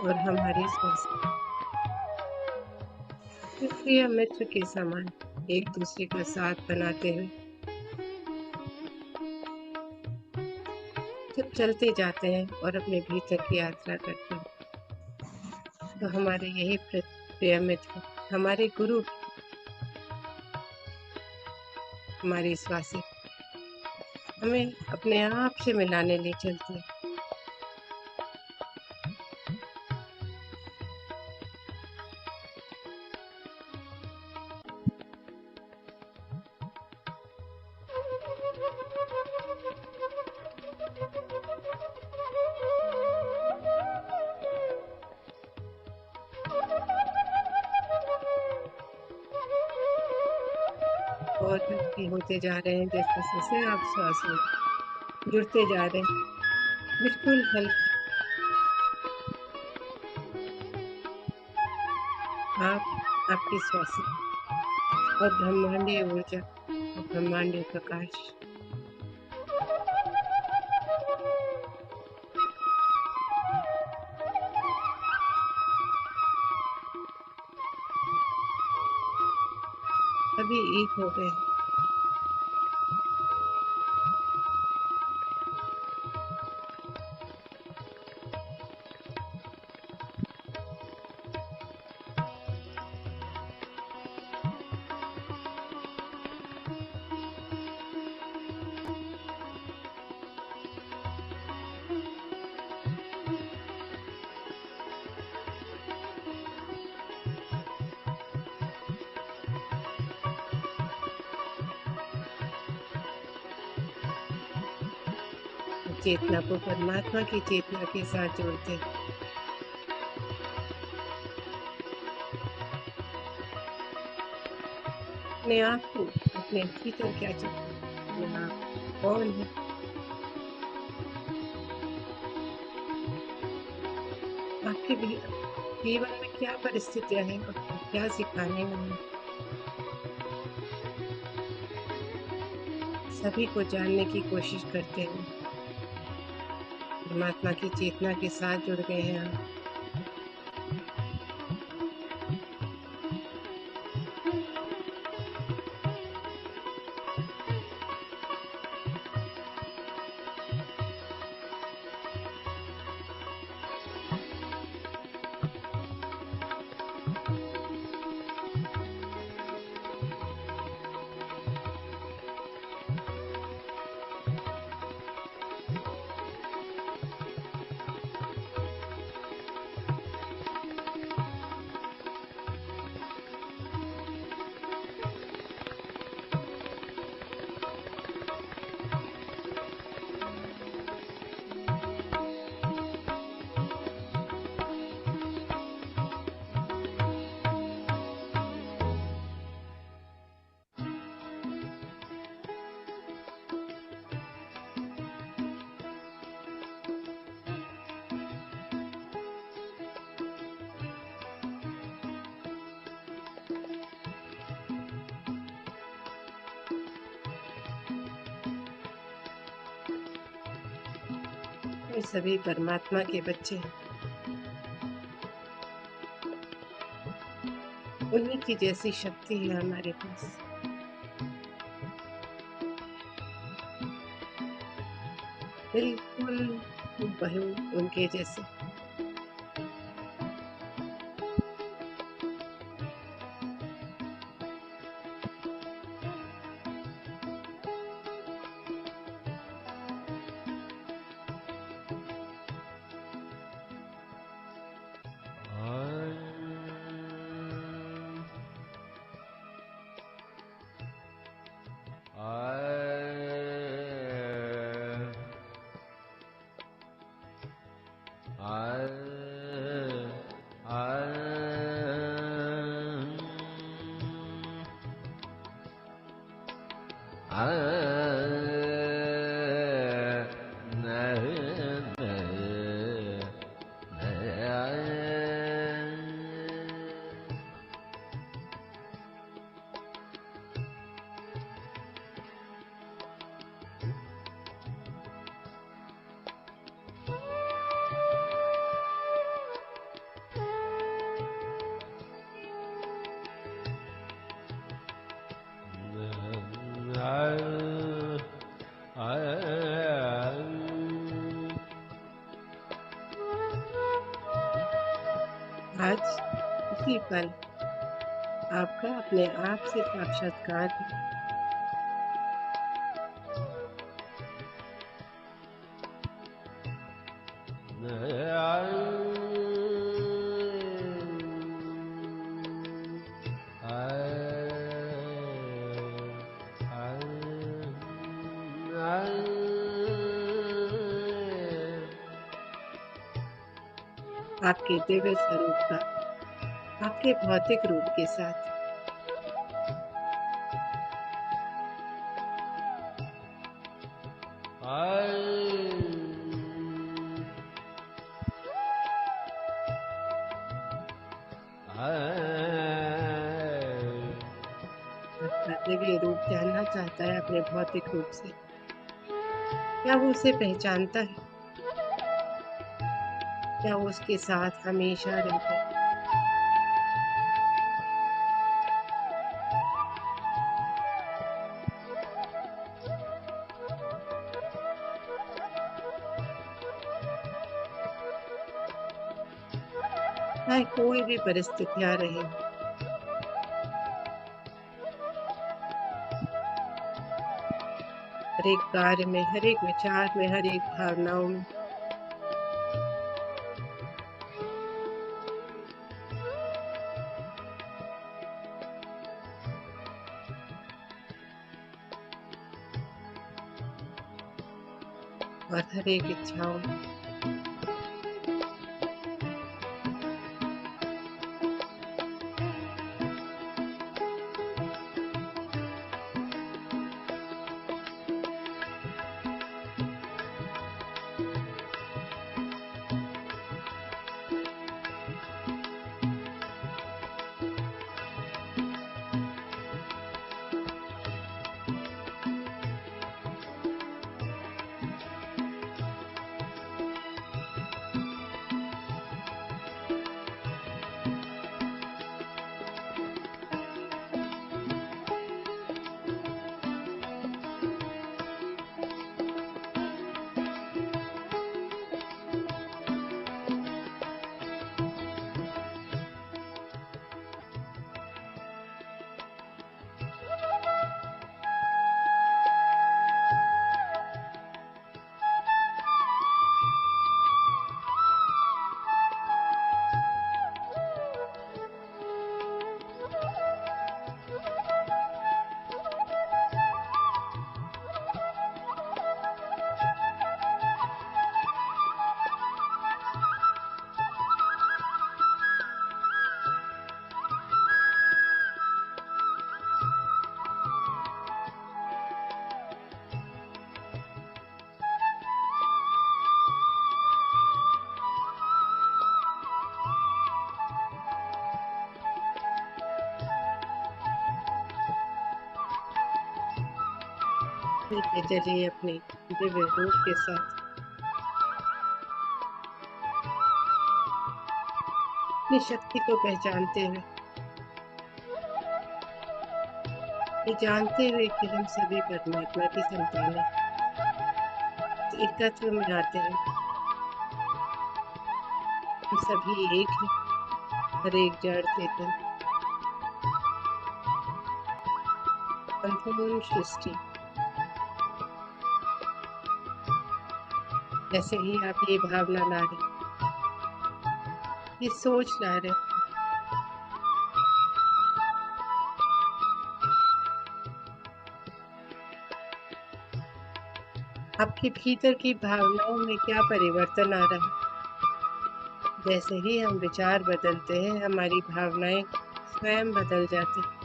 और हमारी सांसें अपने प्रिय मित्र के समान एक दूसरे का साथ बनाते हुए जब चलते जाते हैं और अपने भीतर की यात्रा करते हैं, तो हमारे यही प्रिय मित्र हमारे गुरु, हमारी श्वासें हमें अपने आप से मिलाने ले चलती है। बहुत हल्के होते जा रहे हैं, जैसे जैसे आप श्वास में जुड़ते जा रहे हैं, बिल्कुल हल्के। आप, आपकी श्वासें और ब्रह्मांडीय ऊर्जा और ब्रह्मांडीय प्रकाश सभी एक हो गए। चेतना को परमात्मा की चेतना के साथ जोड़ते, अपने आप को, अपने भीतर क्या चल रहा है, अपने आप कौन है, आपके भी जीवन में क्या परिस्थितियां हैं, आपको क्या सिखाने वाली हैं, सभी को जानने की कोशिश करते हुए परमात्मा की चेतना के साथ जुड़ गए हैं आप। ये सभी परमात्मा के बच्चे हैं, उन्हीं की जैसी शक्ति है हमारे पास, बिल्कुल हूबहू उनके जैसे। आज इसी पल आपका अपने आप से साक्षात्कार है। आपके दिव्य स्वरूप का आपके भौतिक रूप के साथ। आपका दिव्य रूप जानना चाहता है अपने भौतिक रूप से। क्या वो उसे पहचानता है? क्या वो उसके साथ हमेशा रहता है? चाहे कोई भी परिस्थितियां रहे, हर एक कार्य में, हर एक विचार में, हर एक भावनाओं में और हर एक इच्छाओं में। चलते चलिए अपने दिव्य रूप के साथ, अपनी शक्ति को पहचानते हुए, ये जानते हुए कि हम सभी परमात्मा की संतानें एकत्व में आते हैं। हम सभी एक हैं, हर एक जड़ चेतन, संपूर्ण सृष्टि। जैसे ही आप ये भावना ला रहे, ये सोच ला रहे, आपके भीतर की भावनाओं में क्या परिवर्तन आ रहा है। जैसे ही हम विचार बदलते हैं, हमारी भावनाएं स्वयं बदल जाती हैं।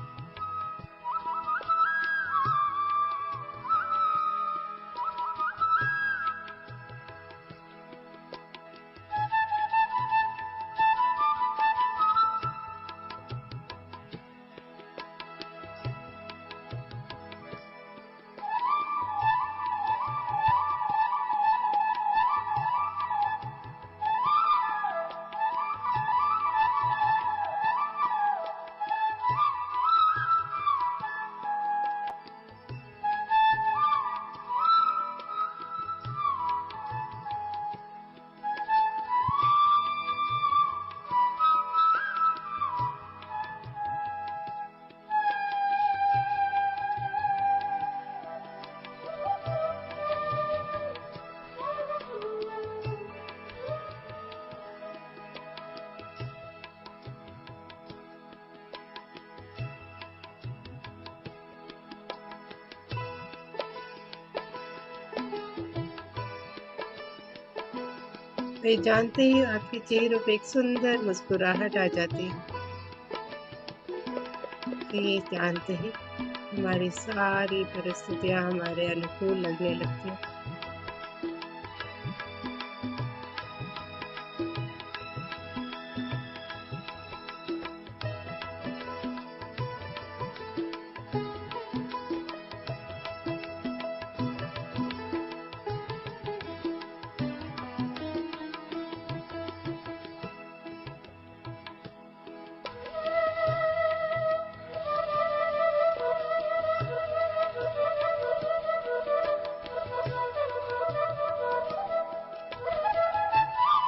वे जानते ही आपके चेहरों पे एक सुंदर मुस्कुराहट आ जाती है। तो ये जानते ही हमारी सारी परिस्थितियां हमारे अनुकूल लगने लगती हैं।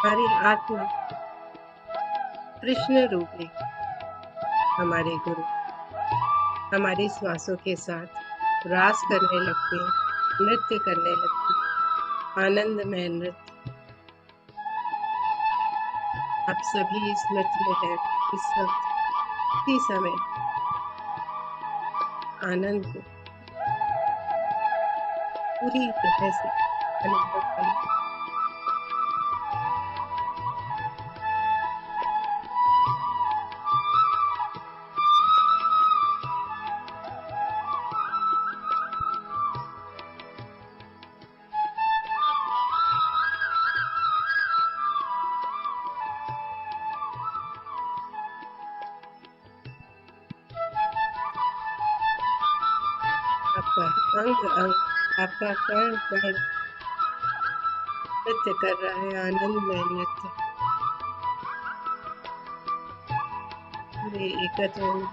हमारी आत्मा कृष्ण रूप में हमारे गुरु हमारी श्वासों के साथ रास करने लगते हैं, नृत्य करने लगते हैं, आनंदमय नृत्य। आप सभी इस नृत्य में हैं, इस वक्त, इसी समय आनंद को पूरी तरह से अनुभव करें। आपका अंग अंग, आपका कण कण नृत्य कर रहा है, आनंदमय नृत्य। पूरे एकत्र हों।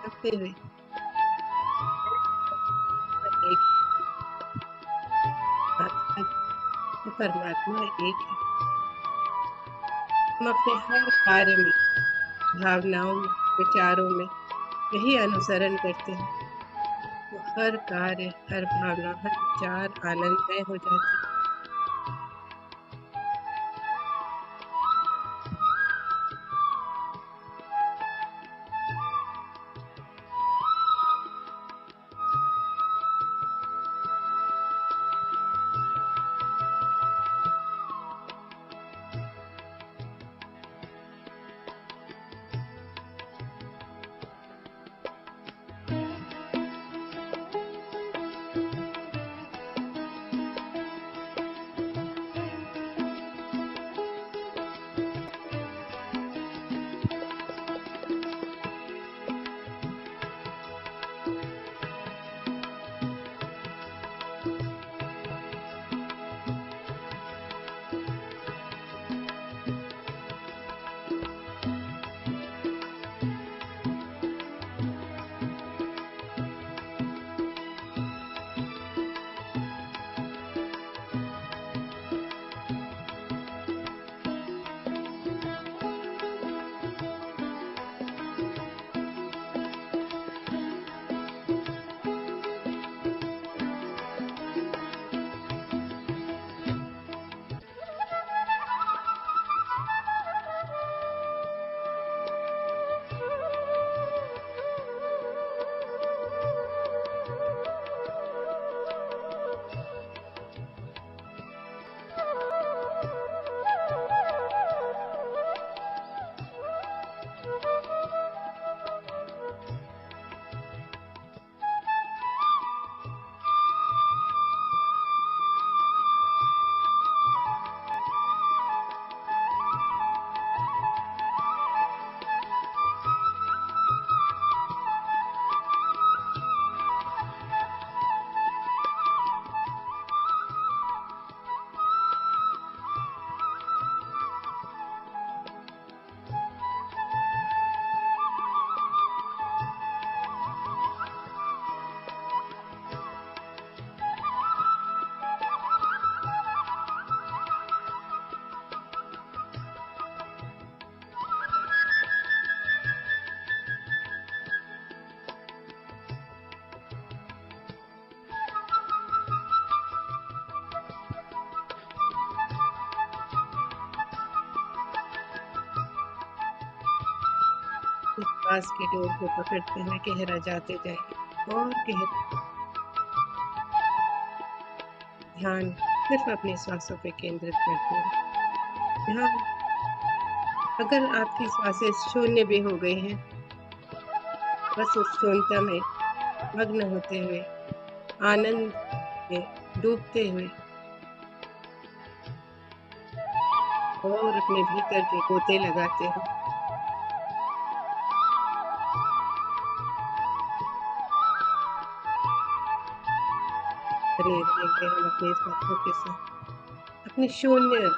करते हुए एक आत्मा तो परमात्मा एक है। हम अपने हर कार्य में, भावनाओं में, विचारों में यही अनुसरण करते हैं, तो हर कार्य, हर भावना, हर विचार आनंदमय हो जाते हैं। श्वास की डोर को पकड़ते हुए गहरा जाते जाइए और गहरा ध्यान सिर्फ अपनी सांसों पे केंद्रित करते हैं। ध्यान अगर आपकी सांसें शून्य भी हो गई हैं, बस उस शून्यता में मग्न होते हुए, आनंद में डूबते हुए और अपने भीतर के गोते लगाते हुए धीरे रहेंगे हम अपनी सांसों के साथ, अपने शून्य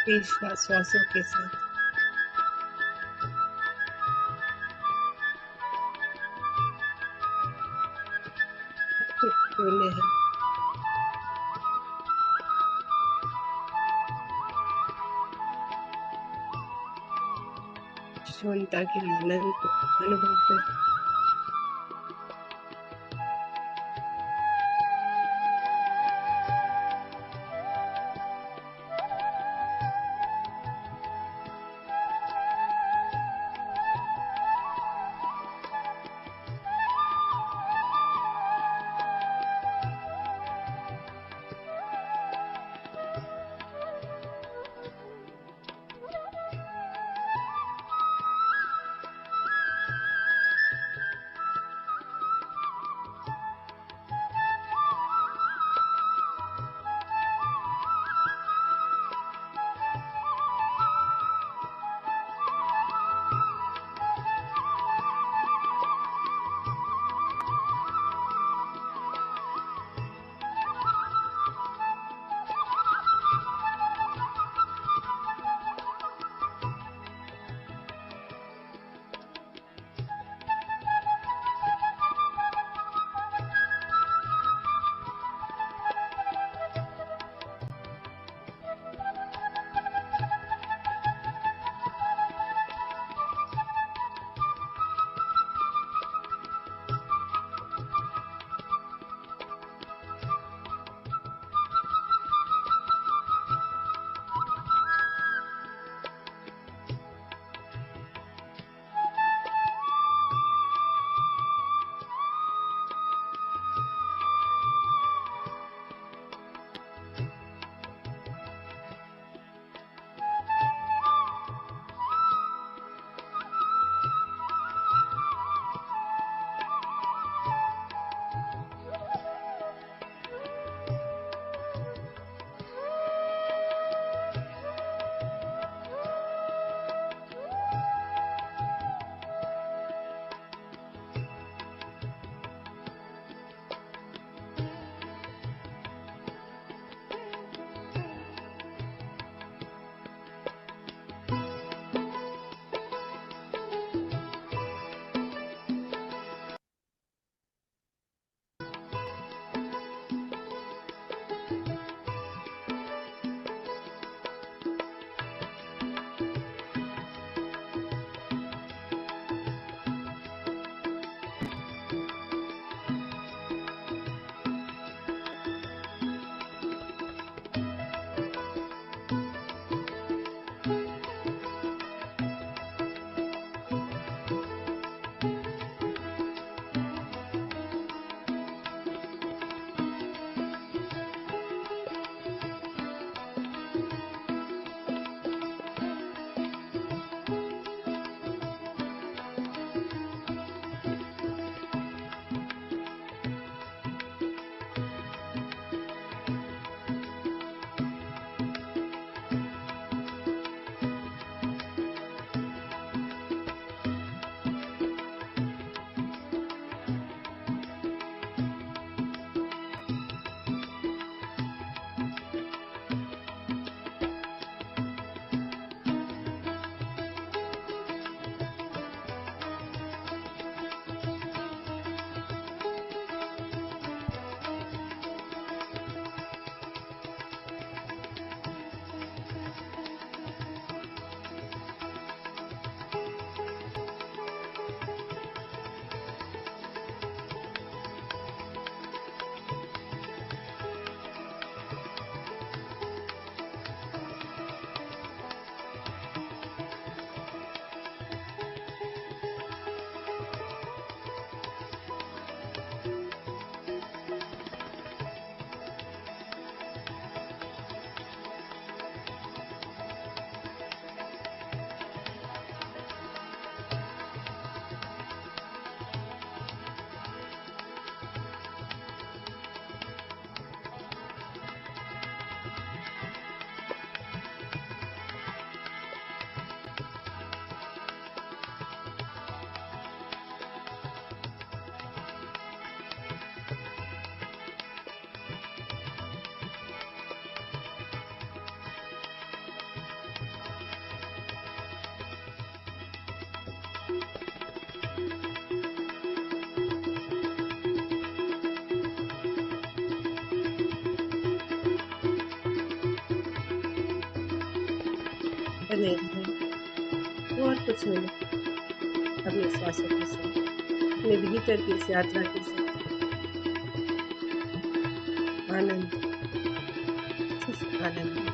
की श्वासों के साथ। कुछ शून्य है, शून्यता के आनंद को अनुभव कर बने रहें और कुछ मिनट अपने श्वासों के साथ अपने भीतर की इस यात्रा के साथ आनंद, सिर्फ आनंद लें।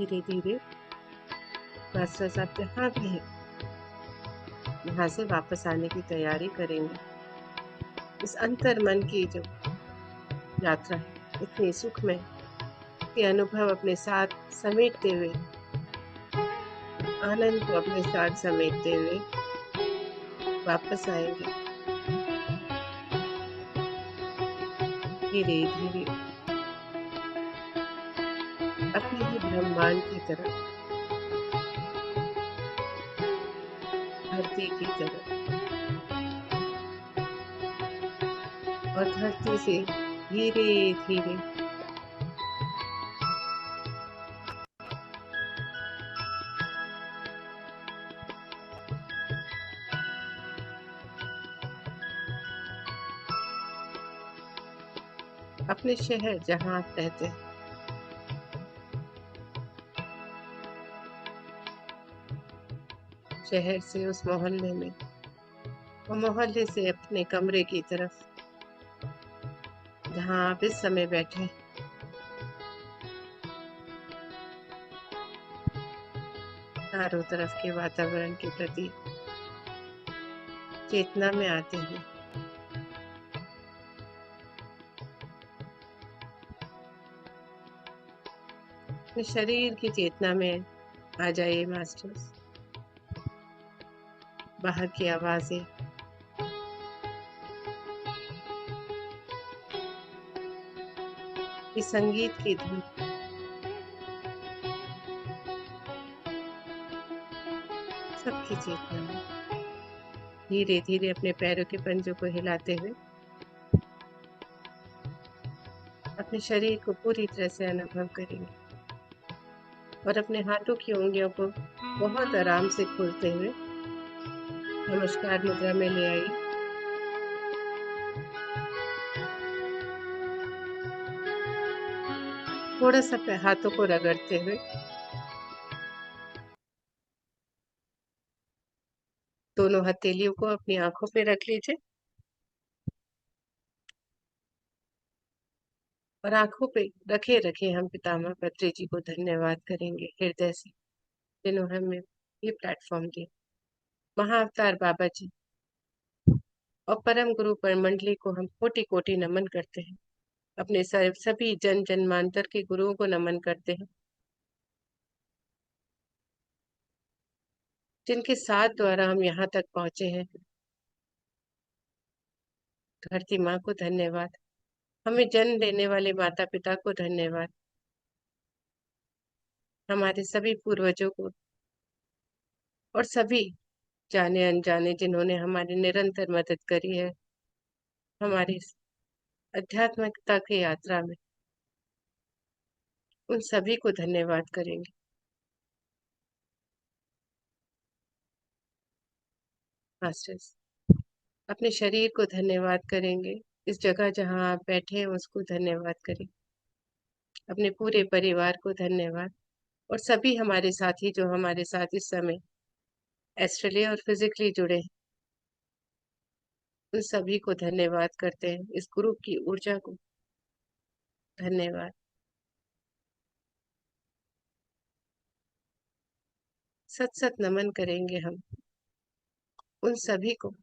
धीरे धीरे मास्टर्स आप जहाँ भी हैं यहाँ से वापस आने की तैयारी करेंगे। इस अंतर मन की जो यात्रा है इतनी सुखमय, ये अनुभव अपने साथ समेटते हुए, आनंद को अपने साथ समेटते हुए वापस आएंगे धीरे धीरे अपने ही ब्रह्मांड की तरफ, धरती की तरफ, और धरती से धीरे धीरे अपने शहर जहाँ आप रहते हैं शहर से उस मोहल्ले में, और मोहल्ले से अपने कमरे की तरफ जहाँ आप इस समय बैठे, चारों तरफ के वातावरण के प्रति चेतना में आते हुए अपने शरीर की चेतना में आ जाइए मास्टर्स। बाहर की आवाजें, इस संगीत की धुन, सबकी चेतना में धीरे धीरे अपने पैरों के पंजों को हिलाते हुए अपने शरीर को पूरी तरह से अनुभव करेंगे, और अपने हाथों की उंगलियों को बहुत आराम से खोलते हुए नमस्कार मुद्रा में ले आइए। थोड़ा सा हाथों को रगड़ते हुए दोनों हथेलियों को अपनी आंखों पे रख लीजिए, और आंखों पे रखे रखे हम पितामह पत्री जी को धन्यवाद करेंगे हृदय से, जिन्होंने हमें ये प्लेटफॉर्म दिया। महाअवतार बाबा जी और परम गुरु परमंडली को हम कोटि कोटि नमन करते हैं। अपने सभी जन जन्मांतर के गुरुओं को नमन करते हैं, जिनके साथ द्वारा हम यहाँ तक पहुंचे हैं। धरती माँ को धन्यवाद, हमें जन्म देने वाले माता पिता को धन्यवाद, हमारे सभी पूर्वजों को, और सभी जाने अनजाने जिन्होंने हमारी निरंतर मदद करी है हमारी इस आध्यात्मिकता की यात्रा में, उन सभी को धन्यवाद करेंगे। मास्टर्स अपने शरीर को धन्यवाद करेंगे, इस जगह जहाँ आप बैठे हैं उसको धन्यवाद करें, अपने पूरे परिवार को धन्यवाद, और सभी हमारे साथी जो हमारे साथ इस समय एस्ट्रली और फिजिकली जुड़े हैं, उन सभी को धन्यवाद करते हैं, इस ग्रुप की ऊर्जा को धन्यवाद। सत सत नमन करेंगे हम उन सभी को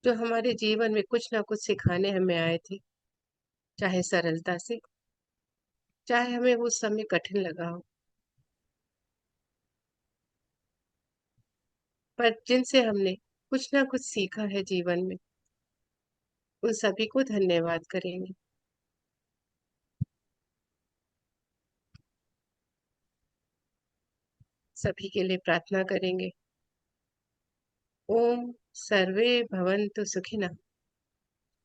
जो हमारे जीवन में कुछ ना कुछ सिखाने हमें आए थे, चाहे सरलता से, चाहे हमें उस समय कठिन लगा हो, पर जिनसे हमने कुछ ना कुछ सीखा है जीवन में, उन सभी को धन्यवाद करेंगे। सभी के लिए प्रार्थना करेंगे। ओम सर्वे भवन्तु सुखिनः,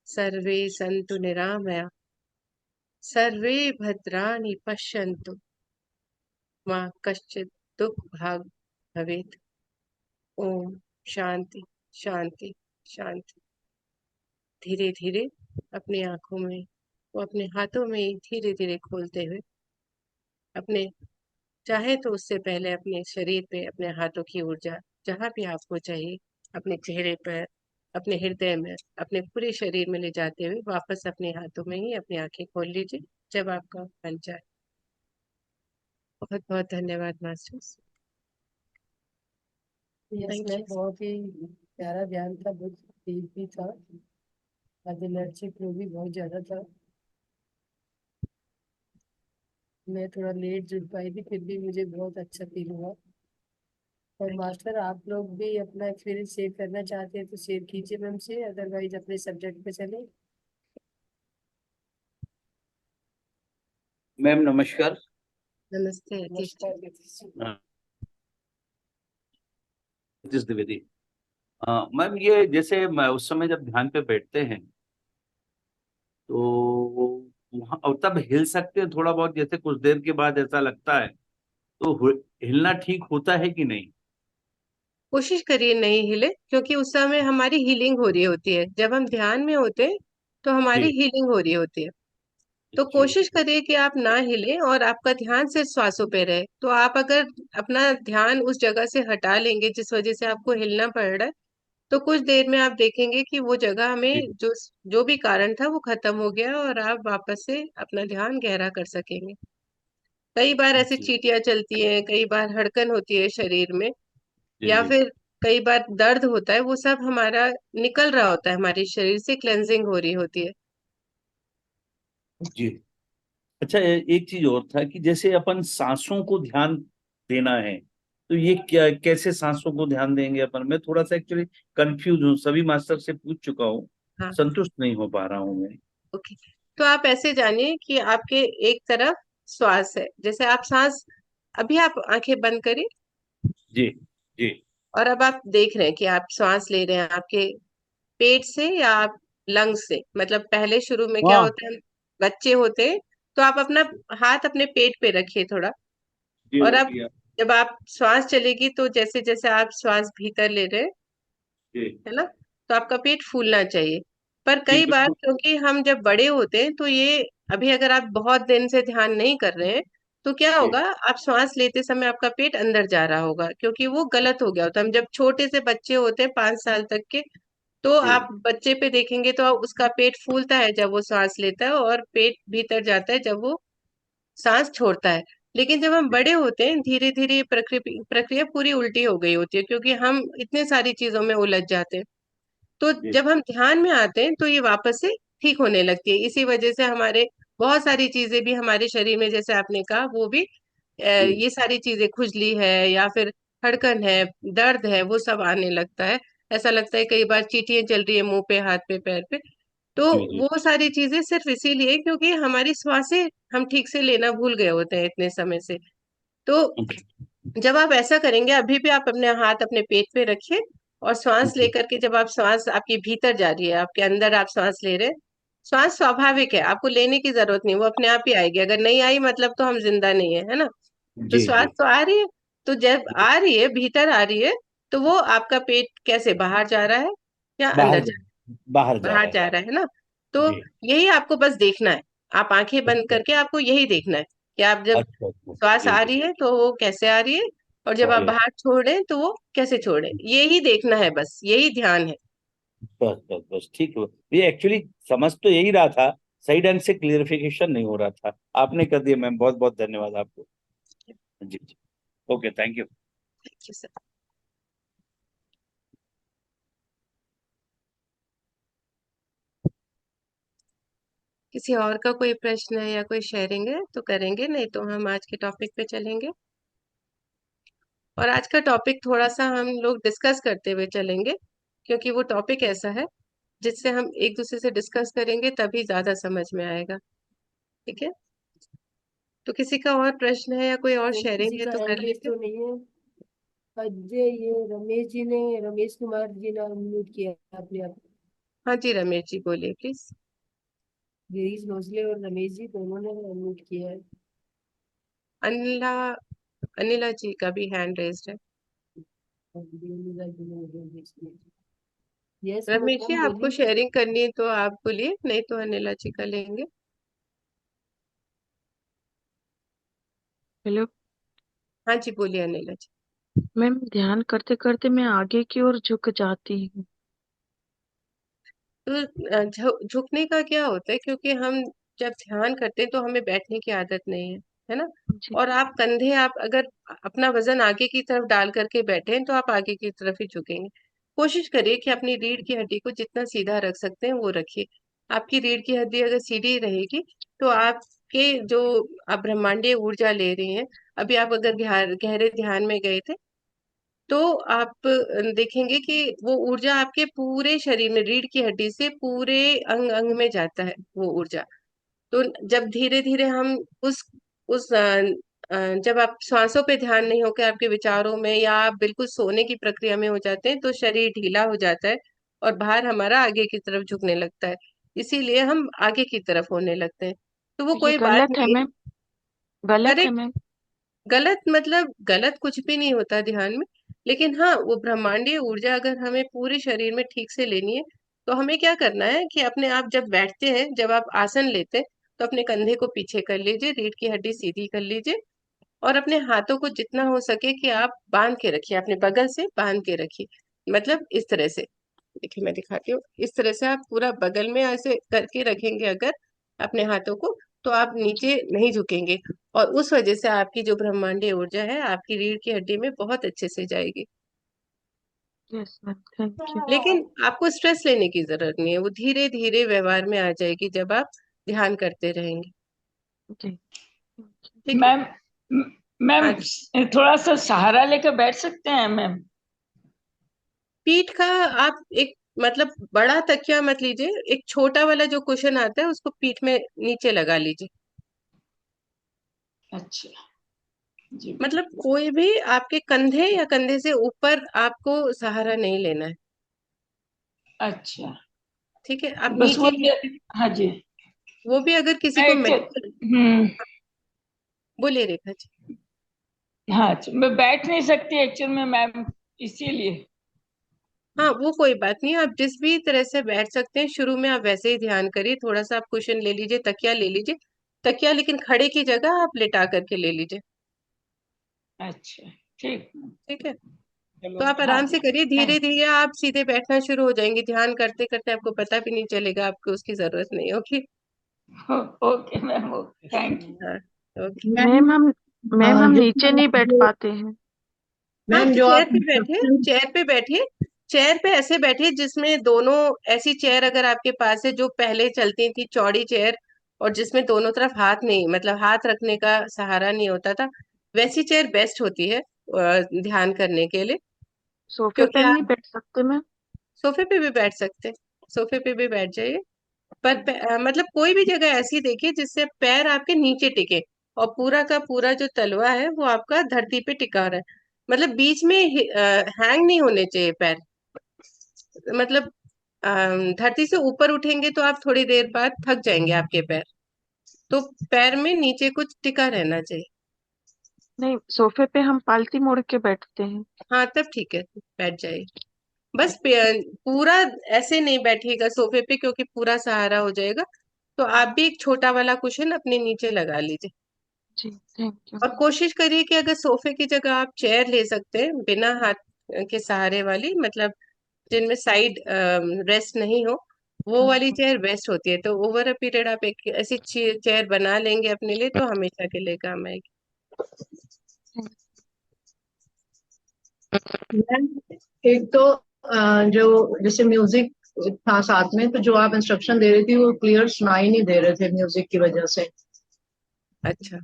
सर्वे सन्तु निरामया, सर्वे भद्राणि पश्यन्तु, मां कश्चित् दुख भाग भवेत्। ओम शांति शांति शांति। धीरे धीरे अपनी आंखों में, वो अपने हाथों में धीरे धीरे खोलते हुए, अपने चाहे तो उससे पहले अपने शरीर पे अपने हाथों की ऊर्जा जहाँ भी आपको चाहिए, अपने चेहरे पर, अपने हृदय में, अपने पूरे शरीर में ले जाते हुए वापस अपने हाथों में ही अपनी आंखें खोल लीजिए जब आपका मन चाहे। बहुत बहुत धन्यवाद मास्टर्स। बहुत ही प्यारा ध्यान था, बहुत डीप भी था, एनर्जी फ्लो भी बहुत ज्यादा था। मैं थोड़ा लेट जुड़ पाई थी, फिर भी मुझे बहुत अच्छा फील हुआ। और मास्टर, आप लोग भी अपना एक्सपीरियंस शेयर करना चाहते हैं तो शेयर कीजिए मैम से, अदरवाइज अपने सब्जेक्ट पे चले। मैम नमस्कार। नमस्ते नमस्कार। नीतीश द्विवेदी। मैम ये जैसे उस समय जब ध्यान पे बैठते हैं तो वहाँ और तब हिल सकते हैं थोड़ा बहुत, जैसे कुछ देर के बाद ऐसा लगता है, तो हिलना ठीक होता है कि नहीं? कोशिश करिए नहीं हिले, क्योंकि उस समय हमारी हीलिंग हो रही होती है। जब हम ध्यान में होते हैं तो हमारी जी हीलिंग हो रही होती है। तो जी कोशिश करिए कि आप ना हिले और आपका ध्यान सिर्फ श्वासों पे रहे। तो आप अगर अपना ध्यान उस जगह से हटा लेंगे जिस वजह से आपको हिलना पड़ रहा है, तो कुछ देर में आप देखेंगे कि वो जगह जी हमें जो जो भी कारण था वो खत्म हो गया और आप वापस से अपना ध्यान गहरा कर सकेंगे। कई बार ऐसी जी चींटियां चलती हैं, कई बार धड़कन होती है शरीर में, जी या जी फिर कई बार दर्द होता है, वो सब हमारा निकल रहा होता है, हमारे शरीर से क्लेंजिंग हो रही होती है। जी। अच्छा, एक चीज और था कि जैसे अपन सांसों को ध्यान देना है, तो ये क्या, कैसे सांसों को ध्यान देंगे अपन? मैं थोड़ा सा एक्चुअली कंफ्यूज हूँ, सभी मास्टर से पूछ चुका हूँ, हाँ, संतुष्ट नहीं हो पा रहा हूँ मैं। ओके। तो आप ऐसे जानिए कि आपके एक तरफ श्वास है, जैसे आप सांस, अभी आप आंखें बंद करिए जी जी और अब आप देख रहे हैं कि आप श्वास ले रहे हैं आपके पेट से या आप लंग्स से। मतलब पहले शुरू में क्या हाँ होता है, बच्चे होते हैं तो आप अपना हाथ अपने पेट पे रखिए थोड़ा, जी और रख अब लिया। जब आप श्वास चलेगी तो जैसे जैसे आप श्वास भीतर ले रहे हैं, जी है ना, तो आपका पेट फूलना चाहिए। पर जी कई बार बिल्कुल। क्योंकि हम जब बड़े होते हैं तो ये, अभी अगर आप बहुत दिन से ध्यान नहीं कर रहे हैं तो क्या जी होगा, आप श्वास लेते समय आपका पेट अंदर जा रहा होगा, क्योंकि वो गलत हो गया होता है। हम जब छोटे से बच्चे होते हैं 5 साल तक के, तो जी आप बच्चे पे देखेंगे तो उसका पेट फूलता है जब वो सांस लेता है, और पेट भीतर जाता है जब वो सांस छोड़ता है। लेकिन जब हम जी बड़े होते हैं धीरे धीरे प्रक्रिया प्रक्रिया पूरी उल्टी हो गई होती है, क्योंकि हम इतने सारी चीजों में उलझ जाते हैं। तो जी जब हम ध्यान में आते हैं तो ये वापस से ठीक होने लगती है। इसी वजह से हमारे बहुत सारी चीजें भी हमारे शरीर में, जैसे आपने कहा, वो भी जी ये सारी चीजें, खुजली है या फिर धड़कन है, दर्द है, वो सब आने लगता है। ऐसा लगता है कई बार चींटियां चल रही है मुंह पे, हाथ पे, पैर पे। तो जी जी वो सारी चीजें सिर्फ इसीलिए क्योंकि हमारी श्वासें हम ठीक से लेना भूल गए होते हैं इतने समय से। तो जब आप ऐसा करेंगे, अभी भी आप अपने हाथ अपने पेट पे रखिए और श्वास जी लेकर के, जब आप श्वास आपकी भीतर जा रही है, आपके अंदर आप श्वास ले रहे हैं, श्वास स्वाभाविक है, आपको लेने की जरूरत नहीं, वो अपने आप ही आएगी। अगर नहीं आई मतलब तो हम जिंदा नहीं है, है ना। तो जी श्वास जी तो आ रही है, तो जब जी। आ रही है, भीतर आ रही है, तो वो आपका पेट कैसे बाहर जा रहा है या अंदर बाहर जा, बाहर जा बाहर रहा है। जा रहा है ना। तो जी यही आपको बस देखना है। आप आंखें बंद अच्छा करके आपको यही देखना है कि आप जब अच्छा अच्छा, श्वास जी आ जी, ये तो वो कैसे आ रही है, और जब आप जी, बाहर छोड़ें तो वो कैसे छोड़ें, यही देखना है, बस यही ध्यान है। बस बस बस ठीक है। ये एक्चुअली समझ तो यही रहा था, सही ढंग से क्लियरिफिकेशन नहीं हो रहा था, आपने कर दिया मैम, बहुत बहुत धन्यवाद आपको। जी जी, okay, thank you. Thank you sir. किसी और का कोई प्रश्न है या कोई शेयरिंग है तो करेंगे, नहीं तो हम आज के टॉपिक पे चलेंगे। और आज का टॉपिक थोड़ा सा हम लोग डिस्कस करते हुए चलेंगे, क्योंकि वो टॉपिक ऐसा है जिससे हम एक दूसरे से डिस्कस करेंगे तभी ज्यादा समझ में आएगा। ठीक है, तो किसी का और प्रश्न है या कोई और तो शेयरिंग किसी है का तो कर हैंड रेस लीजिए। तो नहीं है? अजय, ये रमेश जी ने, रमेश कुमार जी ने अनम्यूट किया है अपने आप। हाँ जी, रमेश जी बोलिए प्लीज। गिरीश भोसले और रमेश जी दोनों ने अनम्यूट किया है। अनिला, अनिला जी का भी हैंड रेज्ड है। यस रमेश जी मैडम, आपको बोलिए। शेयरिंग करनी है तो आप बोलिए, नहीं तो अनिला जी का लेंगे। हेलो हाँ जी बोलिए अनिला जी। मैम, ध्यान करते करते मैं आगे की ओर झुक जाती हूँ। तो झुकने का क्या होता है, क्योंकि हम जब ध्यान करते हैं तो हमें बैठने की आदत नहीं है, है ना। जी। और आप कंधे, आप अगर अपना वजन आगे की तरफ डाल करके बैठे हैं तो आप आगे की तरफ ही झुकेंगे। कोशिश करिए कि अपनी रीढ़ की हड्डी को जितना सीधा रख सकते हैं वो रखिए। आपकी रीढ़ की हड्डी अगर सीधी रहेगी तो आपके जो आप ब्रह्मांडीय ऊर्जा ले रही हैं, अभी आप अगर गहरे ध्यान में गए थे तो आप देखेंगे कि वो ऊर्जा आपके पूरे शरीर में, रीढ़ की हड्डी से पूरे अंग अंग में जाता है वो ऊर्जा। तो जब धीरे धीरे हम उस जब आप सांसों पे ध्यान नहीं होकर आपके विचारों में या आप बिल्कुल सोने की प्रक्रिया में हो जाते हैं तो शरीर ढीला हो जाता है और भार हमारा आगे की तरफ झुकने लगता है, इसीलिए हम आगे की तरफ होने लगते हैं। तो वो तो ये कोई बात गलत है नहीं है। मैम, गलत है करेक्ट। मैम। गलत मतलब गलत कुछ भी नहीं होता ध्यान में, लेकिन हाँ वो ब्रह्मांडीय ऊर्जा अगर हमें पूरे शरीर में ठीक से लेनी है तो हमें क्या करना है कि अपने आप जब बैठते हैं, जब आप आसन लेते हैं तो अपने कंधे को पीछे कर लीजिए, रीढ़ की हड्डी सीधी कर लीजिए और अपने हाथों को जितना हो सके कि आप बांध के रखिए, अपने बगल से बांध के रखिए। मतलब इस तरह से, देखिए मैं दिखाती हूँ, इस तरह से आप पूरा बगल में ऐसे करके रखेंगे अगर अपने हाथों को, तो आप नीचे नहीं झुकेंगे और उस वजह से आपकी जो ब्रह्मांडीय ऊर्जा है आपकी रीढ़ की हड्डी में बहुत अच्छे से जाएगी। Yes ma'am, thank you. लेकिन आपको स्ट्रेस लेने की जरूरत नहीं है, वो धीरे धीरे व्यवहार में आ जाएगी जब आप ध्यान करते रहेंगे। जी, thank you। ठीक है। मैम, मैम हाँ जी। थोड़ा सा सहारा लेकर बैठ सकते हैं मैम? पीठ का आप एक मतलब बड़ा तकिया मत लीजिए, एक छोटा वाला जो कुशन आता है उसको पीठ में नीचे लगा लीजिए। अच्छा जी। मतलब कोई भी आपके कंधे या कंधे से ऊपर आपको सहारा नहीं लेना है। अच्छा, ठीक है, आप बस वो नीचे ये, हाँ जी। वो भी अगर किसी को मेडिकल, हम्म, बोलिए रेखा जी। हाँ अच्छा, मैं बैठ नहीं सकती एक्चुअल में मैम, इसीलिए। हाँ वो कोई बात नहीं, आप जिस भी तरह से बैठ सकते हैं, शुरू में आप वैसे ही ध्यान करिए, थोड़ा सा आप कुशन ले लीजिए, तकिया ले लीजिए, तकिया लेकिन खड़े की जगह आप लेटा करके ले लीजिए। अच्छा, ठीक। ठीक है, तो चलो, आप हाँ आराम जी, से करिए, धीरे थैंक। धीरे आप सीधे बैठना शुरू हो जाएंगे, ध्यान करते करते आपको पता भी नहीं चलेगा, आपको उसकी जरूरत नहीं होगी। Okay ma'am, okay, thank you. हाँ, ओके। मैम हम मैम हम जो नीचे नहीं बैठ पाते हैं। हाँ मैम तो जो चेयर आप पे बैठिए, चेयर पे बैठिए, चेयर पे ऐसे बैठिए जिसमें दोनों, ऐसी चेयर अगर आपके पास है जो पहले चलती थी, चौड़ी चेयर, और जिसमें दोनों तरफ हाथ नहीं, मतलब हाथ रखने का सहारा नहीं होता था, वैसी चेयर बेस्ट होती है ध्यान करने के लिए। सोफे क्योंकि पे नहीं आप बैठ सकते मैम? सोफे पे भी बैठ सकते हैं, सोफे पे भी बैठ जाइए, पर मतलब कोई भी जगह ऐसी देखिए जिससे पैर आपके नीचे टिके और पूरा का पूरा जो तलवा है वो आपका धरती पे टिका रहा है, मतलब बीच में हैंग नहीं होने चाहिए पैर। मतलब धरती से ऊपर उठेंगे तो आप थोड़ी देर बाद थक जाएंगे आपके पैर, तो पैर में नीचे कुछ टिका रहना चाहिए। नहीं, सोफे पे हम पालती मोड़ के बैठते हैं। हाँ तब ठीक है, बैठ जाइए। बस पूरा ऐसे नहीं बैठिएगा सोफे पे क्योंकि पूरा सहारा हो जाएगा, तो आप भी एक छोटा वाला कुशन अपने नीचे लगा लीजिए। जी, थैंक यू। और कोशिश करिए कि अगर सोफे की जगह आप चेयर ले सकते हैं बिना हाथ के सहारे वाली, मतलब जिनमें साइड रेस्ट नहीं हो, वो वाली चेयर बेस्ट होती है। तो ओवर अ पीरियड आप एक ऐसी चेयर बना लेंगे अपने लिए तो हमेशा के लिए काम आएगी। मैम, एक तो जो जैसे म्यूजिक था साथ में, तो जो आप इंस्ट्रक्शन दे रही थी वो क्लियर सुनाई नहीं दे रहे थे म्यूजिक की वजह से। अच्छा,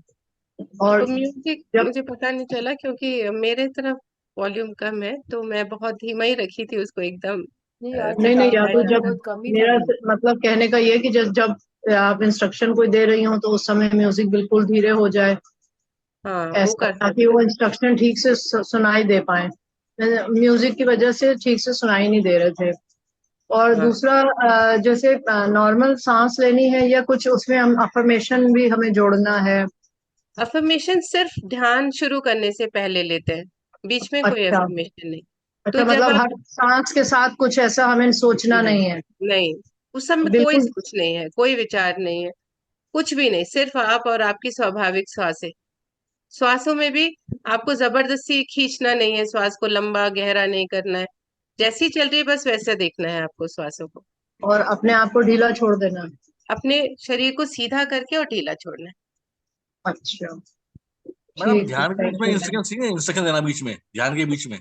और तो म्यूजिक जब मुझे पता नहीं चला क्योंकि मेरे तरफ वॉल्यूम कम है, तो मैं बहुत धीमा ही रखी थी उसको एकदम नहीं, आज नहीं नहीं, या तो हमारा जब बहुत कम ही था। मेरा मतलब कहने का ये है कि जब जब आप इंस्ट्रक्शन कोई दे रही हो तो उस समय म्यूजिक बिल्कुल धीरे हो जाए, हाँ वो ऐसा, कर ताकि सकते वो हैं। इंस्ट्रक्शन ठीक से सुनाई दे पाए। म्यूजिक की वजह से ठीक से सुनाई नहीं दे रहे थे। और हाँ, दूसरा, जैसे नॉर्मल सांस लेनी है या कुछ उसमें हम अफर्मेशन भी हमें जोड़ना है? अफर्मेशन सिर्फ ध्यान शुरू करने से पहले लेते हैं, बीच में कोई अच्छा अफर्मेशन नहीं। तो अच्छा, जब मतलब आप हर सांस के साथ कुछ ऐसा हमें सोचना नहीं नहीं है? नहीं, उस समय कोई बिल्कुल। सोच नहीं है, कोई विचार नहीं है, कुछ भी नहीं, सिर्फ आप और आपकी स्वाभाविक श्वासें। श्वासों में भी आपको जबरदस्ती खींचना नहीं है, श्वास को लंबा गहरा नहीं करना है, जैसी चल रही है बस वैसे देखना है आपको श्वासों को। और अपने आप को ढीला छोड़ देना? अपने शरीर को सीधा करके और ढीला छोड़ना है। अच्छा, मैडम ठीक है, ध्यान के बीच थैंक में यू मैम। इंस्ट्रक्शन सीखे, इंस्ट्रक्शन देना बीच में, ध्यान के बीच में।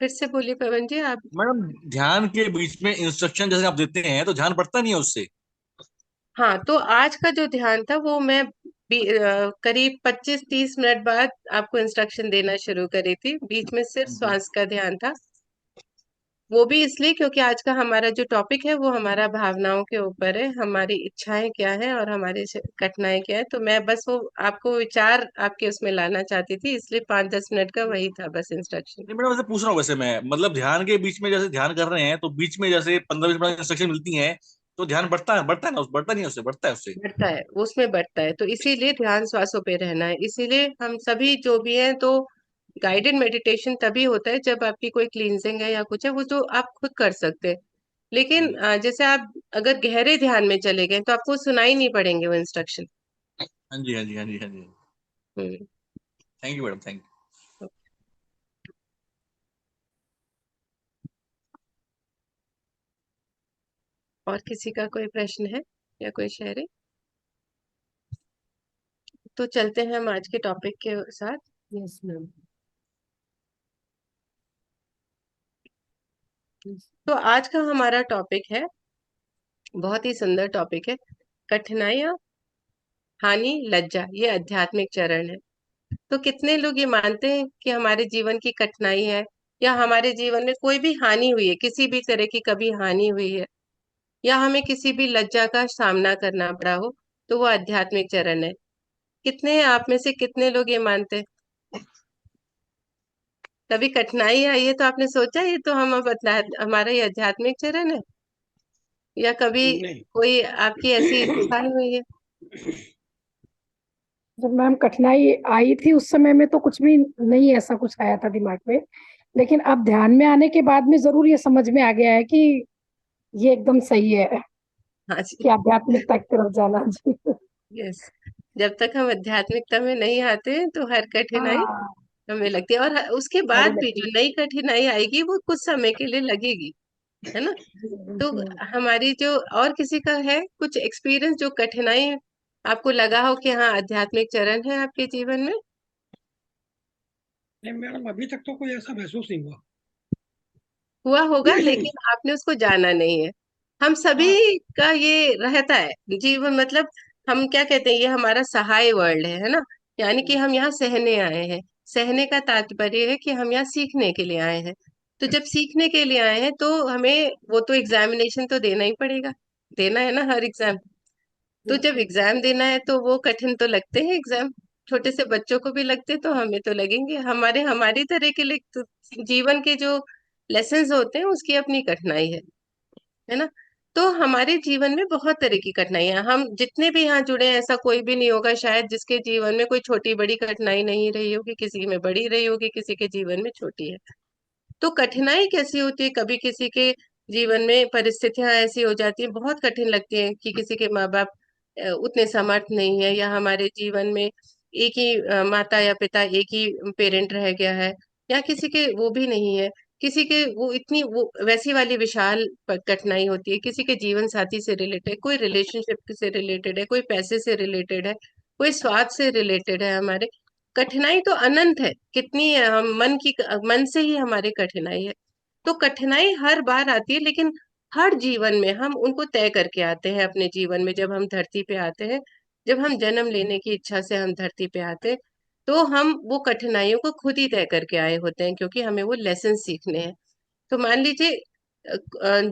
फिर से बोलिए पवन जी आप। मैडम ध्यान के बीच में इंस्ट्रक्शन जैसे आप देते हैं तो ध्यान बढ़ता नहीं है उससे? हाँ, तो आज का जो ध्यान था वो मैं करीब 25-30 मिनट बाद आपको इंस्ट्रक्शन देना शुरू करी थी, बीच में सिर्फ जी। श्वास का ध्यान था। वो भी इसलिए क्योंकि आज का हमारा जो टॉपिक है वो हमारा भावनाओं के ऊपर है, हमारी इच्छाएं क्या है और हमारी कठिनाई क्या है। तो मैं बस वो आपको विचार आपके उसमें लाना चाहती थी, इसलिए 5-10 मिनट का वही था बस इंस्ट्रक्शन। नहीं मैडम, वैसे पूछ रहा हूँ, वैसे मैं मतलब ध्यान के बीच में जैसे ध्यान कर रहे हैं तो बीच में जैसे 15-20 मिनट इंस्ट्रक्शन मिलती हैं तो ध्यान बढ़ता है ना, बढ़ता नहीं है उससे, बढ़ता है उससे? बढ़ता है, उसमें बढ़ता है, तो इसीलिए ध्यान श्वासों पे रहना है। इसीलिए हम सभी जो भी हैं, तो गाइडेड मेडिटेशन तभी होता है जब आपकी कोई क्लींजिंग है या कुछ है, वो जो आप खुद कर सकते हैं। लेकिन जी। जैसे आप अगर गहरे ध्यान में चले गए तो आपको सुनाई नहीं पड़ेंगे वो इंस्ट्रक्शन। हाँ जी, हाँ जी, हाँ जी, हाँ जी। हम्म। Thank you madam, thank you. और किसी का कोई प्रश्न है या कोई शेयरिंग? तो चलते हैं हम आज के टॉपिक के साथ। Yes ma'am. तो आज का हमारा टॉपिक है, बहुत ही सुंदर टॉपिक है, कठिनाइयां, हानि, लज्जा, ये आध्यात्मिक चरण है। तो कितने लोग ये मानते हैं कि हमारे जीवन की कठिनाई है या हमारे जीवन में कोई भी हानि हुई है, किसी भी तरह की कभी हानि हुई है या हमें किसी भी लज्जा का सामना करना पड़ा हो, तो वो आध्यात्मिक चरण है। कितने हैं आप में से, कितने लोग ये मानते हैं? कभी कठिनाई आई है तो आपने सोचा ये तो हम अब हमारा ये आध्यात्मिक चरण है, या कभी नहीं। कोई आपकी ऐसी इच्छाएं हुई है? जब मैम कठिनाई आई थी उस समय में तो कुछ भी नहीं ऐसा कुछ आया था दिमाग में, लेकिन अब ध्यान में आने के बाद में जरूर ये समझ में आ गया है कि ये एकदम सही है हाँ जी, कि आध्यात्मिकता की तरफ जाना। जी। यस। जब तक हम आध्यात्मिकता में नहीं आते हैं तो हर कठिनाई हाँ, हमें लगती है, और उसके बड़ी बाद भी लगती जो नई कठिनाई आएगी वो कुछ समय के लिए लगेगी, है ना। है। तो जी। हमारी जो और किसी का है कुछ एक्सपीरियंस जो कठिनाई आपको लगा हो कि हाँ आध्यात्मिक चरण है आपके जीवन में? नहीं मैडम, अभी तक तो कोई ऐसा महसूस नहीं हुआ। हुआ होगा लेकिन आपने उसको जाना नहीं है। हम सभी हाँ। का ये रहता है जीवन, मतलब हम क्या कहते हैं, ये हमारा सहाय वर्ल्ड है ना। यानी कि हम यहाँ सहने आए हैं। सहने का तात्पर्य है कि हम यहाँ सीखने के लिए आए हैं। तो जब सीखने के लिए आए हैं तो हमें वो तो एग्जामिनेशन तो देना ही पड़ेगा, देना है ना हर एग्जाम। तो जब एग्जाम देना है तो वो कठिन तो लगते हैं एग्जाम, छोटे से बच्चों को भी लगते तो हमें तो लगेंगे। हमारी तरह के लिए तो जीवन के जो लेसन्स होते हैं उसकी अपनी कठिनाई है ना। तो हमारे जीवन में बहुत तरह की कठिनाइयां, हम जितने भी यहाँ जुड़े हैं ऐसा कोई भी नहीं होगा शायद जिसके जीवन में कोई छोटी बड़ी कठिनाई नहीं रही होगी, किसी में बड़ी रही होगी, किसी के जीवन में छोटी है। तो कठिनाई कैसी होती है, कभी किसी के जीवन में परिस्थितियां ऐसी हो जाती हैं, बहुत कठिन लगती हैं कि किसी के माँ बाप उतने समर्थ नहीं है, या हमारे जीवन में एक ही माता या पिता, एक ही पेरेंट रह गया है, या किसी के वो भी नहीं है, किसी के वो इतनी वो वैसी वाली विशाल कठिनाई होती है, किसी के जीवन साथी से रिलेटेड, कोई रिलेशनशिप से रिलेटेड है, कोई पैसे से रिलेटेड है, कोई स्वार्थ से रिलेटेड है। हमारे कठिनाई तो अनंत है, कितनी है, हम मन से ही हमारी कठिनाई है। तो कठिनाई हर बार आती है, लेकिन हर जीवन में हम उनको तय करके आते हैं अपने जीवन में। जब हम धरती पे आते हैं, जब हम जन्म लेने की इच्छा से हम धरती पे आते हैं, तो हम वो कठिनाइयों को खुद ही तय करके आए होते हैं, क्योंकि हमें वो लेसन सीखने हैं। तो मान लीजिए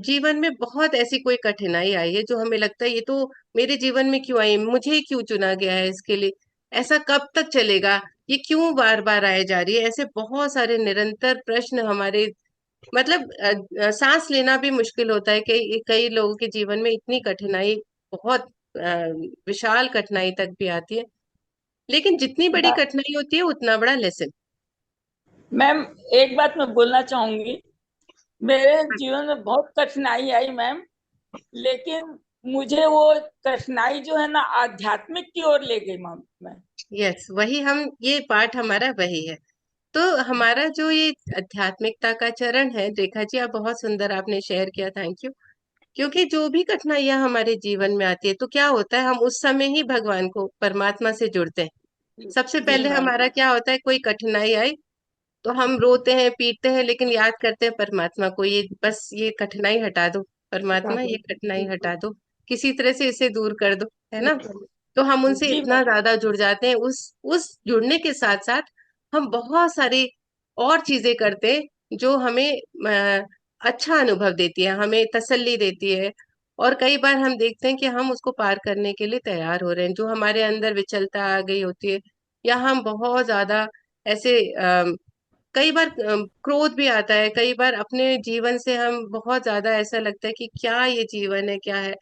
जीवन में बहुत ऐसी कोई कठिनाई आई है जो हमें लगता है ये तो मेरे जीवन में क्यों आई, मुझे ही क्यों चुना गया है इसके लिए, ऐसा कब तक चलेगा, ये क्यों बार बार आए जा रही है, ऐसे बहुत सारे निरंतर प्रश्न हमारे, मतलब सांस लेना भी मुश्किल होता है। कई कई लोगों के जीवन में इतनी कठिनाई, बहुत विशाल कठिनाई तक भी आती है, लेकिन जितनी बड़ी कठिनाई होती है उतना बड़ा लेसन। मैम एक बात मैं बोलना चाहूंगी, मेरे जीवन में बहुत कठिनाई आई मैम, लेकिन मुझे वो कठिनाई जो है ना आध्यात्मिक की ओर ले गई मैम। यस, वही हम, ये पार्ट हमारा वही है। तो हमारा जो ये आध्यात्मिकता का चरण है, रेखा जी आप बहुत सुंदर आपने शेयर किया, थैंक यू। क्योंकि जो भी कठिनाइयां हमारे जीवन में आती है, तो क्या होता है, हम उस समय ही भगवान को, परमात्मा से जुड़ते हैं। सबसे जी पहले मैम। हमारा क्या होता है, कोई कठिनाई आई तो हम रोते हैं, पीटते हैं, लेकिन याद करते हैं परमात्मा को, ये बस ये कठिनाई हटा दो, बता परमात्मा दो ये कठिनाई बिल्कुल हटा दो, किसी तरह से इसे दूर कर दो, है ना। बिल्कुल तो हम उनसे जी इतना मैम। ज्यादा जुड़ जाते हैं, उस जुड़ने के साथ साथ हम बहुत सारी और चीजें करते हैं जो हमें अच्छा अनुभव देती है, हमें तसल्ली देती है। और कई बार हम देखते हैं कि हम उसको पार करने के लिए तैयार हो रहे हैं, जो हमारे अंदर विचलता आ गई होती है, या हम बहुत ज्यादा ऐसे कई बार क्रोध भी आता है, कई बार अपने जीवन से हम बहुत ज्यादा ऐसा लगता है कि क्या ये जीवन है, क्या है।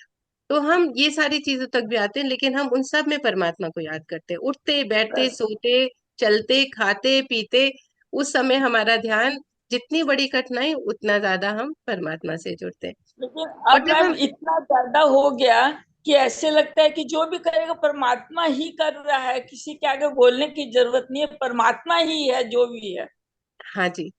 तो हम ये सारी चीजों तक भी आते हैं, लेकिन हम उन सब में परमात्मा को याद करते हैं, उठते बैठते सोते चलते खाते पीते, उस समय हमारा ध्यान, जितनी बड़ी कठिनाई उतना ज्यादा हम परमात्मा से जुड़ते हैं। लेकिन और अब जब मैम हम, इतना ज्यादा हो गया कि ऐसे लगता है कि जो भी करेगा परमात्मा ही कर रहा है, किसी के आगे बोलने की जरूरत नहीं है, परमात्मा ही है जो भी है। हाँ जी,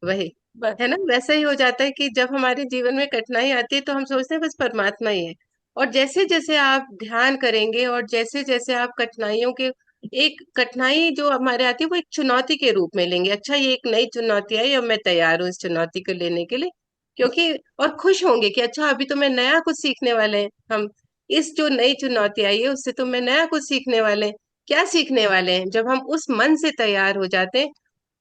वही बस। है ना, वैसा ही हो जाता है कि जब हमारे जीवन में कठिनाई आती है तो हम सोचते हैं बस परमात्मा ही है। और जैसे जैसे आप ध्यान करेंगे, और जैसे जैसे आप कठिनाइयों के, एक कठिनाई जो हमारे आती है वो एक चुनौती के रूप में लेंगे, अच्छा ये एक नई चुनौती आई और मैं तैयार हूँ इस चुनौती को लेने के लिए, क्योंकि और खुश होंगे कि अच्छा अभी तो मैं नया कुछ सीखने वाले हैं हम, इस जो नई चुनौती आई है उससे तो मैं नया कुछ सीखने वाले हैं। क्या सीखने वाले हैं, जब हम उस मन से तैयार हो जाते हैं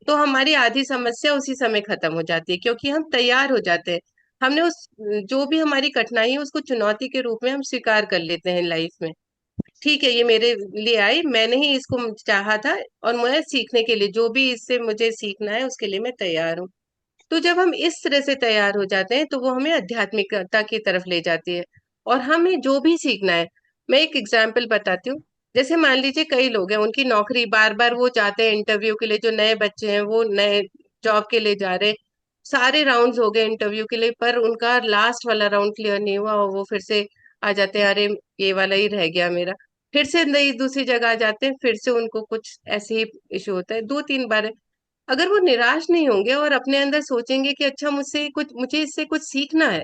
तो हमारी आधी समस्या उसी समय खत्म हो जाती है, क्योंकि हम तैयार हो जाते हैं। हमने उस, जो भी हमारी कठिनाई है उसको चुनौती के रूप में हम स्वीकार कर लेते हैं लाइफ में। ठीक है, ये मेरे लिए आई, मैंने ही इसको चाहा था, और मैं सीखने के लिए, जो भी इससे मुझे सीखना है उसके लिए मैं तैयार हूँ। तो जब हम इस तरह से तैयार हो जाते हैं तो वो हमें आध्यात्मिकता की तरफ ले जाती है, और हमें जो भी सीखना है। मैं एक एग्जाम्पल बताती हूँ। जैसे मान लीजिए कई लोग हैं, उनकी नौकरी बार बार वो जाते हैं इंटरव्यू के लिए, जो नए बच्चे हैं वो नए जॉब के लिए जा रहे हैं, सारे राउंड्स हो गए इंटरव्यू के लिए, पर उनका लास्ट वाला राउंड क्लियर नहीं हुआ, और वो फिर से आ जाते हैं, अरे ये वाला ही रह गया मेरा। फिर से नई दूसरी जगह आ जाते हैं, फिर से उनको कुछ ऐसे ही इशू होता है, 2-3 बार। अगर वो निराश नहीं होंगे और अपने अंदर सोचेंगे कि अच्छा मुझे इससे कुछ सीखना है,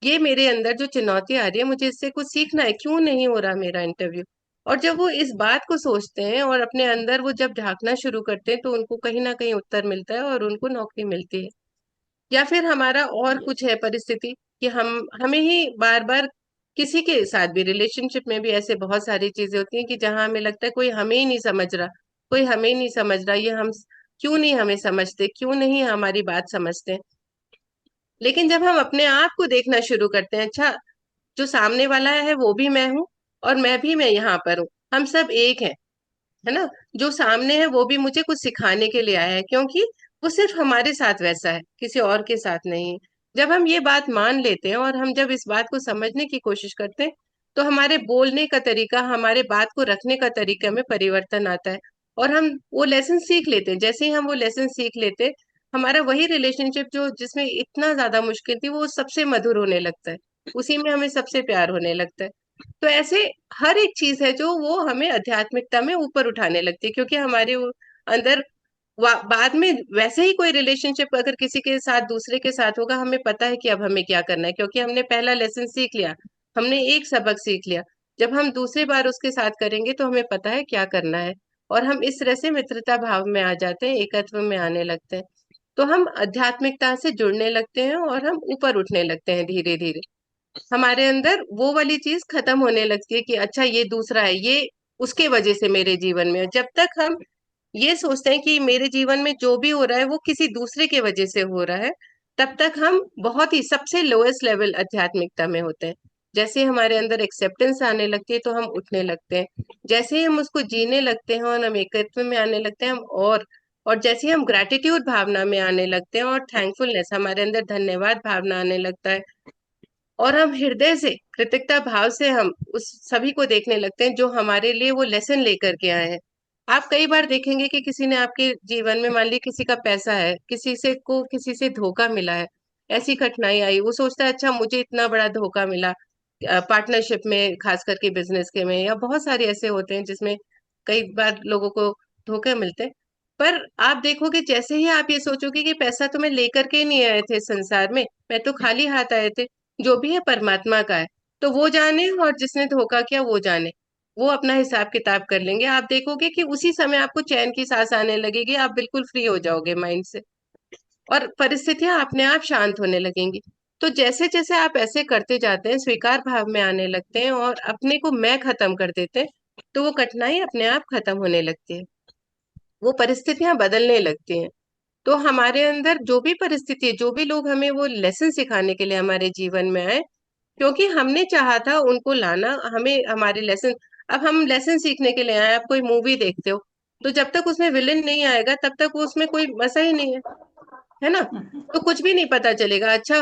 ये मेरे अंदर जो चुनौती आ रही है मुझे इससे कुछ सीखना है, क्यों नहीं हो रहा मेरा इंटरव्यू। और जब वो इस बात को सोचते हैं और अपने अंदर वो जब झांकना शुरू करते हैं, तो उनको कहीं ना कहीं उत्तर मिलता है और उनको नौकरी मिलती है। या फिर हमारा और कुछ है परिस्थिति कि हमें ही बार बार, किसी के साथ भी रिलेशनशिप में भी ऐसे बहुत सारी चीजें होती हैं कि जहां हमें लगता है कोई हमें ही नहीं समझ रहा, कोई हमें ही नहीं समझ रहा, ये हम क्यों नहीं हमें समझते, क्यों नहीं हमारी बात समझते। लेकिन जब हम अपने आप को देखना शुरू करते हैं, अच्छा जो सामने वाला है वो भी मैं हूँ, और मैं यहाँ पर हूँ, हम सब एक हैं, है ना। जो सामने है वो भी मुझे कुछ सिखाने के लिए आया है, क्योंकि वो सिर्फ हमारे साथ वैसा है, किसी और के साथ नहीं है। जब हम ये बात मान लेते हैं और हम जब इस बात को समझने की कोशिश करते हैं, तो हमारे बोलने का तरीका, हमारे बात को रखने का तरीका में परिवर्तन आता है, और हम वो लेसन सीख लेते हैं। जैसे ही हम वो लेसन सीख लेते हैं, हमारा वही रिलेशनशिप जो जिसमें इतना ज्यादा मुश्किल थी वो सबसे मधुर होने लगता है, उसी में हमें सबसे प्यार होने लगता है। तो ऐसे हर एक चीज है जो वो हमें आध्यात्मिकता में ऊपर उठाने लगती है, क्योंकि हमारे अंदर बाद में वैसे ही कोई रिलेशनशिप अगर किसी के साथ दूसरे के साथ होगा, हमें पता है कि अब हमें क्या करना है, क्योंकि हमने पहला लेसन सीख लिया, हमने एक सबक सीख लिया। जब हम दूसरी बार उसके साथ करेंगे तो हमें पता है क्या करना है, और हम इस तरह से मित्रता भाव में आ जाते हैं, एकत्व में आने लगते हैं। तो हम आध्यात्मिकता से जुड़ने लगते हैं और हम ऊपर उठने लगते हैं धीरे धीरे। हमारे अंदर वो वाली चीज खत्म होने लगती है कि अच्छा ये दूसरा है, ये उसके वजह से मेरे जीवन में है। जब तक हम ये सोचते हैं कि मेरे जीवन में जो भी हो रहा है वो किसी दूसरे के वजह से हो रहा है, तब तक हम बहुत ही सबसे लोएस्ट लेवल आध्यात्मिकता में होते हैं। जैसे हमारे अंदर एक्सेप्टेंस आने लगती है तो हम उठने लगते हैं, जैसे ही हम उसको जीने लगते हैं और हम एकत्व में आने लगते हैं हम, और जैसे ही हम ग्रैटिट्यूड भावना में आने लगते हैं और थैंकफुलनेस, हमारे अंदर धन्यवाद भावना आने लगता है, और हम हृदय से कृतज्ञता भाव से हम उस सभी को देखने लगते हैं जो हमारे लिए वो लेसन लेकर के आए हैं। आप कई बार देखेंगे कि किसी ने आपके जीवन में, मान ली किसी का पैसा है, किसी से धोखा मिला है, ऐसी कठिनाई आई, वो सोचता है अच्छा मुझे इतना बड़ा धोखा मिला, पार्टनरशिप में, खास करके बिजनेस के में, या बहुत सारे ऐसे होते हैं जिसमें कई बार लोगों को धोखे मिलते हैं। पर आप देखोगे जैसे ही आप ये सोचोगे कि पैसा तो मैं लेकर के नहीं आए थे संसार में, मैं तो खाली हाथ आए थे, जो भी है परमात्मा का है, तो वो जाने और जिसने धोखा किया वो जाने, वो अपना हिसाब किताब कर लेंगे। आप देखोगे कि उसी समय आपको चैन की सांस आने लगेगी, आप बिल्कुल फ्री हो जाओगे माइंड से, और परिस्थितियां अपने आप शांत होने लगेंगी। तो जैसे जैसे आप ऐसे करते जाते हैं, स्वीकार भाव में आने लगते हैं और अपने को मैं खत्म कर देते हैं, तो वो कठिनाई अपने आप खत्म होने लगती है, वो परिस्थितियां बदलने लगती हैं। तो हमारे अंदर जो भी परिस्थिति, जो भी लोग हमें वो लेसन सिखाने के लिए हमारे जीवन में आए, क्योंकि हमने चाहा था उनको लाना, हमें हमारे लेसन, अब हम लेसन सीखने के लिए आए। आप कोई मूवी देखते हो तो जब तक उसमें विलेन नहीं आएगा तब तक वो उसमें कोई मजा ही नहीं है ना? तो कुछ भी नहीं पता चलेगा। अच्छा,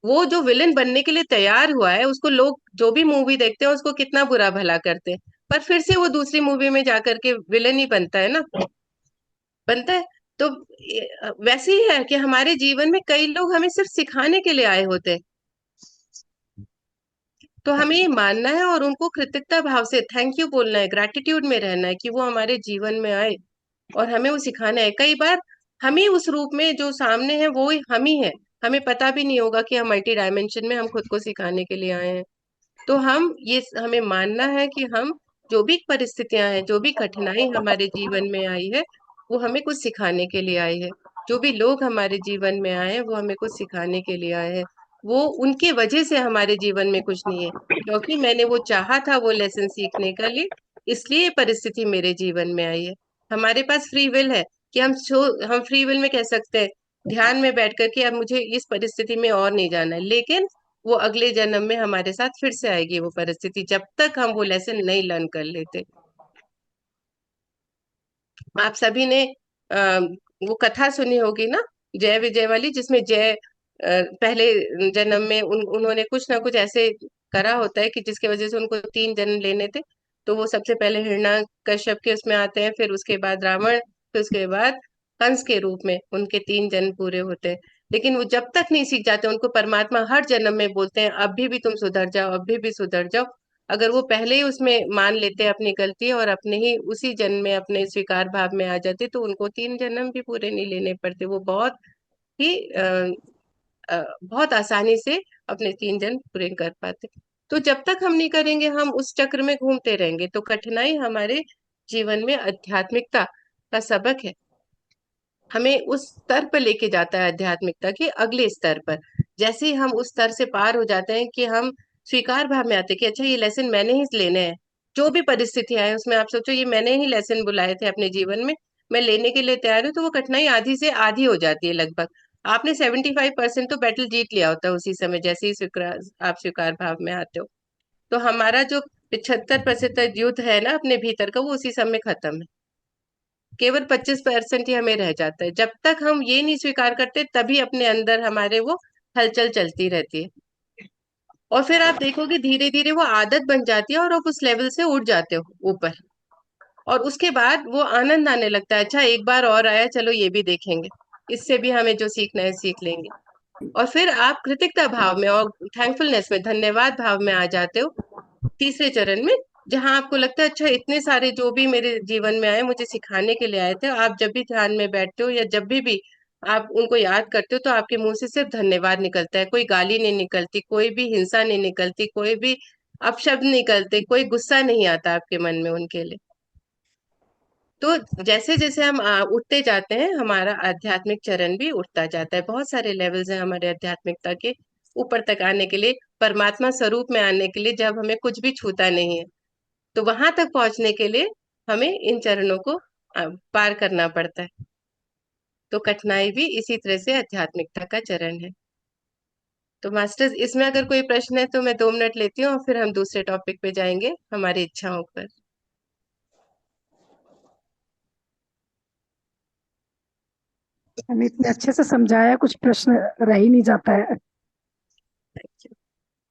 वो जो विलेन बनने के लिए तैयार हुआ है उसको लोग जो भी मूवी देखते हैं उसको कितना बुरा भला करते हैं, पर फिर से वो दूसरी मूवी में जाकर के विलेन ही बनता है ना, बनता है। तो वैसे ही है कि हमारे जीवन में कई लोग हमें सिर्फ सिखाने के लिए आए होते हैं, तो हमें ये मानना है और उनको कृतज्ञता भाव से थैंक यू बोलना है, ग्रैटिट्यूड में रहना है कि वो हमारे जीवन में आए और हमें वो सिखाना है। कई बार हमें उस रूप में जो सामने है वो हम ही है, हमें पता भी नहीं होगा कि हम मल्टी डायमेंशन में हम खुद को सिखाने के लिए आए हैं। तो हमें मानना है कि हम, जो भी परिस्थितियां हैं, जो भी कठिनाई हमारे जीवन में आई है, वो हमें कुछ सिखाने के लिए आई है। जो भी लोग हमारे जीवन में आए हैं वो हमें कुछ सिखाने के लिए आए हैं। वो उनके वजह से हमारे जीवन में कुछ नहीं है, क्योंकि मैंने वो चाहा था वो लेसन सीखने के लिए, इसलिए ये परिस्थिति मेरे जीवन में आई है। हमारे पास फ्री विल है कि हम फ्री विल में कह सकते हैं ध्यान में बैठ कर के अब मुझे इस परिस्थिति में और नहीं जाना है, लेकिन वो अगले जन्म में हमारे साथ फिर से आएगी वो परिस्थिति, जब तक हम वो लेसन नहीं लर्न कर लेते। आप सभी ने आ, वो कथा सुनी होगी ना, जय विजय वाली, जिसमें जय पहले जन्म में उन्होंने कुछ ना कुछ ऐसे करा होता है कि जिसकी वजह से उनको 3 जन्म लेने थे। तो वो सबसे पहले हिरण्यकश्यप के उसमें आते हैं, फिर उसके बाद रावण, फिर उसके बाद कंस के रूप में उनके 3 जन्म पूरे होते हैं। लेकिन वो जब तक नहीं सीख जाते, उनको परमात्मा हर जन्म में बोलते हैं अभी भी तुम सुधर जाओ, अभी भी सुधर जाओ। अगर वो पहले ही उसमें मान लेते अपनी गलती और अपने ही उसी जन्म में अपने स्वीकार भाव में आ जाते, तो उनको 3 जन्म भी पूरे नहीं लेने पड़ते, वो बहुत ही बहुत आसानी से अपने 3 जन्म पूरे कर पाते। तो जब तक हम नहीं करेंगे हम उस चक्र में घूमते रहेंगे, तो कठिनाई हमारे जीवन में आध्यात्मिकता का सबक है, हमें उस स्तर पर लेके जाता है, आध्यात्मिकता के अगले स्तर पर। जैसे ही हम उस स्तर से पार हो जाते हैं कि हम स्वीकार भाव में आते हैं कि अच्छा ये लेसन मैंने ही लेने हैं, जो भी परिस्थिति आए उसमें आप सोचो ये मैंने ही लेसन बुलाए थे अपने जीवन में, मैं लेने के लिए तैयार हूँ, तो वो कठिनाई आधी से आधी हो जाती है लगभग। आपने 75% तो बैटल जीत लिया होता है उसी समय, जैसे ही आप स्वीकार भाव में आते हो। तो हमारा जो 75% युद्ध है ना अपने भीतर का, वो उसी समय खत्म है, केवल 25% ही हमें रह जाता है। जब तक हम ये नहीं स्वीकार करते तभी अपने अंदर हमारे वो हलचल चलती रहती है, और फिर आप देखोगे धीरे धीरे वो आदत बन जाती है और आप उस लेवल से उठ जाते हो ऊपर, और उसके बाद वो आनंद आने लगता है, अच्छा एक बार और आया, चलो ये भी देखेंगे। इससे भी हमें जो सीखना है सीख लेंगे। और फिर आप कृतज्ञता भाव में और थैंकफुलनेस में, धन्यवाद भाव में आ जाते हो तीसरे चरण में, जहां आपको लगता है अच्छा इतने सारे जो भी मेरे जीवन में आए मुझे सिखाने के लिए आए थे। आप जब भी ध्यान में बैठते हो या जब भी आप उनको याद करते हो तो आपके मुंह से सिर्फ धन्यवाद निकलता है, कोई गाली नहीं निकलती, कोई भी हिंसा नहीं निकलती, कोई भी अपशब्द नहीं निकलते, कोई गुस्सा नहीं आता आपके मन में उनके लिए। तो जैसे जैसे हम उठते जाते हैं हमारा आध्यात्मिक चरण भी उठता जाता है। बहुत सारे लेवल्स हैं हमारे आध्यात्मिकता के ऊपर तक आने के लिए, परमात्मा स्वरूप में आने के लिए, जब हमें कुछ भी छूता नहीं है। तो वहां तक पहुंचने के लिए हमें इन चरणों को पार करना पड़ता है। तो कठिनाई भी इसी तरह से आध्यात्मिकता का चरण है। तो मास्टर्स, इसमें अगर कोई प्रश्न है तो मैं 2 मिनट लेती हूँ और फिर हम दूसरे टॉपिक पे जाएंगे हमारी इच्छाओं पर। हमें इतने अच्छे से समझाया, कुछ प्रश्न रह ही नहीं जाता है।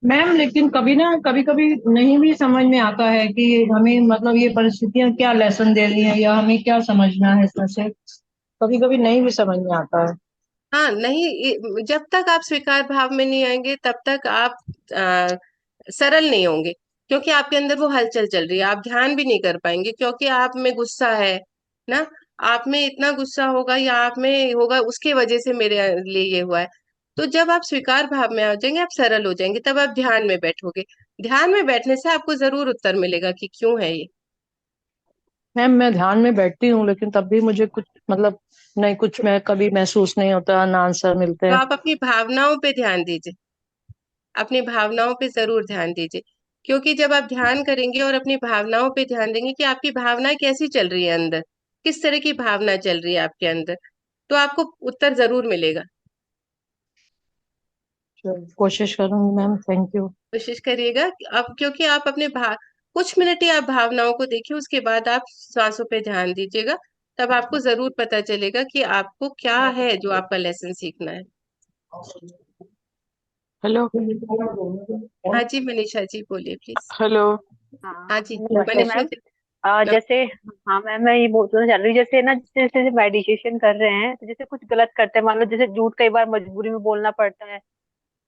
मैम लेकिन कभी ना कभी कभी नहीं भी समझ में आता है कि हमें मतलब ये परिस्थितियां क्या लेसन दे रही हैं या हमें क्या समझना है इसमें से, कभी कभी नहीं भी समझ में आता है। हाँ नहीं, जब तक आप स्वीकार भाव में नहीं आएंगे तब तक आप सरल नहीं होंगे, क्योंकि आपके अंदर वो हलचल चल रही है। आप ध्यान भी नहीं कर पाएंगे क्योंकि आप में गुस्सा है ना, आप में इतना गुस्सा होगा या आप में होगा उसके वजह से मेरे लिए ये हुआ है। तो जब आप स्वीकार भाव में आ जाएंगे आप सरल हो जाएंगे, तब आप ध्यान में बैठोगे। ध्यान में बैठने से आपको जरूर उत्तर मिलेगा कि क्यों है ये। मैम मैं ध्यान में बैठती हूँ लेकिन तब भी मुझे कुछ मतलब नहीं, कुछ मैं कभी महसूस नहीं होता, ना आंसर मिलते तो हैं। आप अपनी भावनाओं पे ध्यान दीजिए, अपनी भावनाओं पे जरूर ध्यान दीजिए। क्योंकि जब आप ध्यान करेंगे और अपनी भावनाओं पे ध्यान देंगे कि आपकी भावना कैसी चल रही है अंदर, किस तरह की भावना चल रही है आपके अंदर, तो आपको उत्तर जरूर मिलेगा। कोशिश करूंगी मैम, थैंक यू। कोशिश करिएगा अब, क्योंकि आप अपने कुछ मिनट ही आप भावनाओं को देखिए, उसके बाद आप सांसों पे ध्यान दीजिएगा। तब आपको जरूर पता चलेगा कि आपको क्या है जो आपका लेसन सीखना है। हेलो। हाँ जी मनीषा जी बोलिए प्लीज। हेलो। हाँ हाँ जी नमस्ते मनीषा मैम। जी। जैसे हाँ मैम, मैं ये बोलना चाह रही हूँ, जैसे ना जैसे जैसे मेडिटेशन कर रहे हैं तो जैसे कुछ गलत करते हैं, मान लो जैसे झूठ कई बार मजबूरी में बोलना पड़ता है,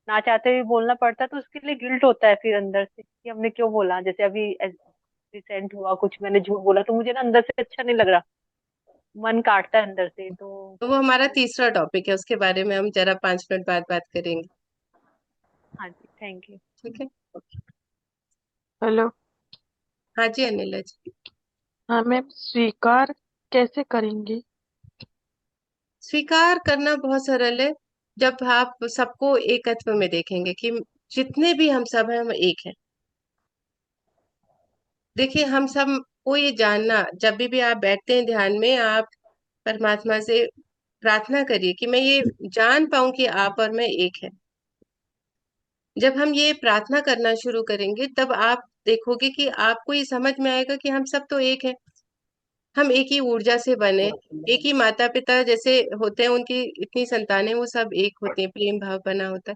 ना चाहते हुए बोलना पड़ता है, तो उसके लिए गिल्ट होता है फिर अंदर से कि हमने क्यों बोला। जैसे अभी रिसेंट हुआ कुछ, मैंने झूठ बोला तो मुझे ना अंदर से अच्छा नहीं लग रहा, मन काटता है अंदर से। तो तो वो हमारा तीसरा टॉपिक है, उसके बारे में हम जरा 5 मिनट बाद बात करेंगे। हाँ जी, थैंक यू। ठीक है। हेलो। हाँ जी अनिला जी। हाँ मैम, स्वीकार कैसे करेंगे? स्वीकार करना बहुत सरल है। जब आप सबको एकत्व में देखेंगे कि जितने भी हम सब हैं हम एक हैं। देखिए हम सब को ये जानना, जब भी आप बैठते हैं ध्यान में, आप परमात्मा से प्रार्थना करिए कि मैं ये जान पाऊं कि आप और मैं एक है। जब हम ये प्रार्थना करना शुरू करेंगे तब आप देखोगे कि आपको ये समझ में आएगा कि हम सब तो एक है। हम एक ही ऊर्जा से बने, एक ही माता पिता जैसे होते हैं उनकी इतनी संतानें, वो सब एक होते हैं, प्रेम भाव बना होता है।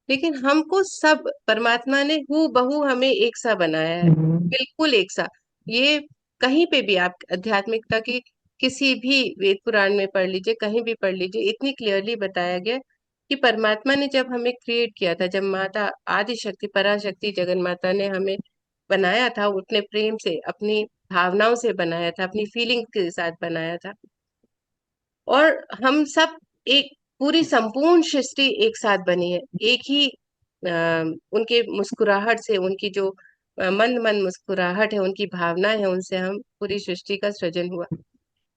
लेकिन हमको सब परमात्मा ने हू बहू हमें एक सा बनाया है, बिल्कुल एक सा। ये कहीं पे भी आप आध्यात्मिकता की किसी भी वेद पुराण में पढ़ लीजिए, कहीं भी पढ़ लीजिए, इतनी क्लियरली बताया गया है कि परमात्मा ने जब हमें क्रिएट किया था, जब माता आदि शक्ति पराशक्ति जगन माता ने हमें बनाया था, उतने प्रेम से अपनी भावनाओं से बनाया था, अपनी फीलिंग के साथ बनाया था। और हम सब एक पूरी संपूर्ण सृष्टि एक साथ बनी है, एक ही उनके मुस्कुराहट से, उनकी जो मंद मंद मुस्कुराहट है, उनकी भावना है, उनसे हम पूरी सृष्टि का सृजन हुआ।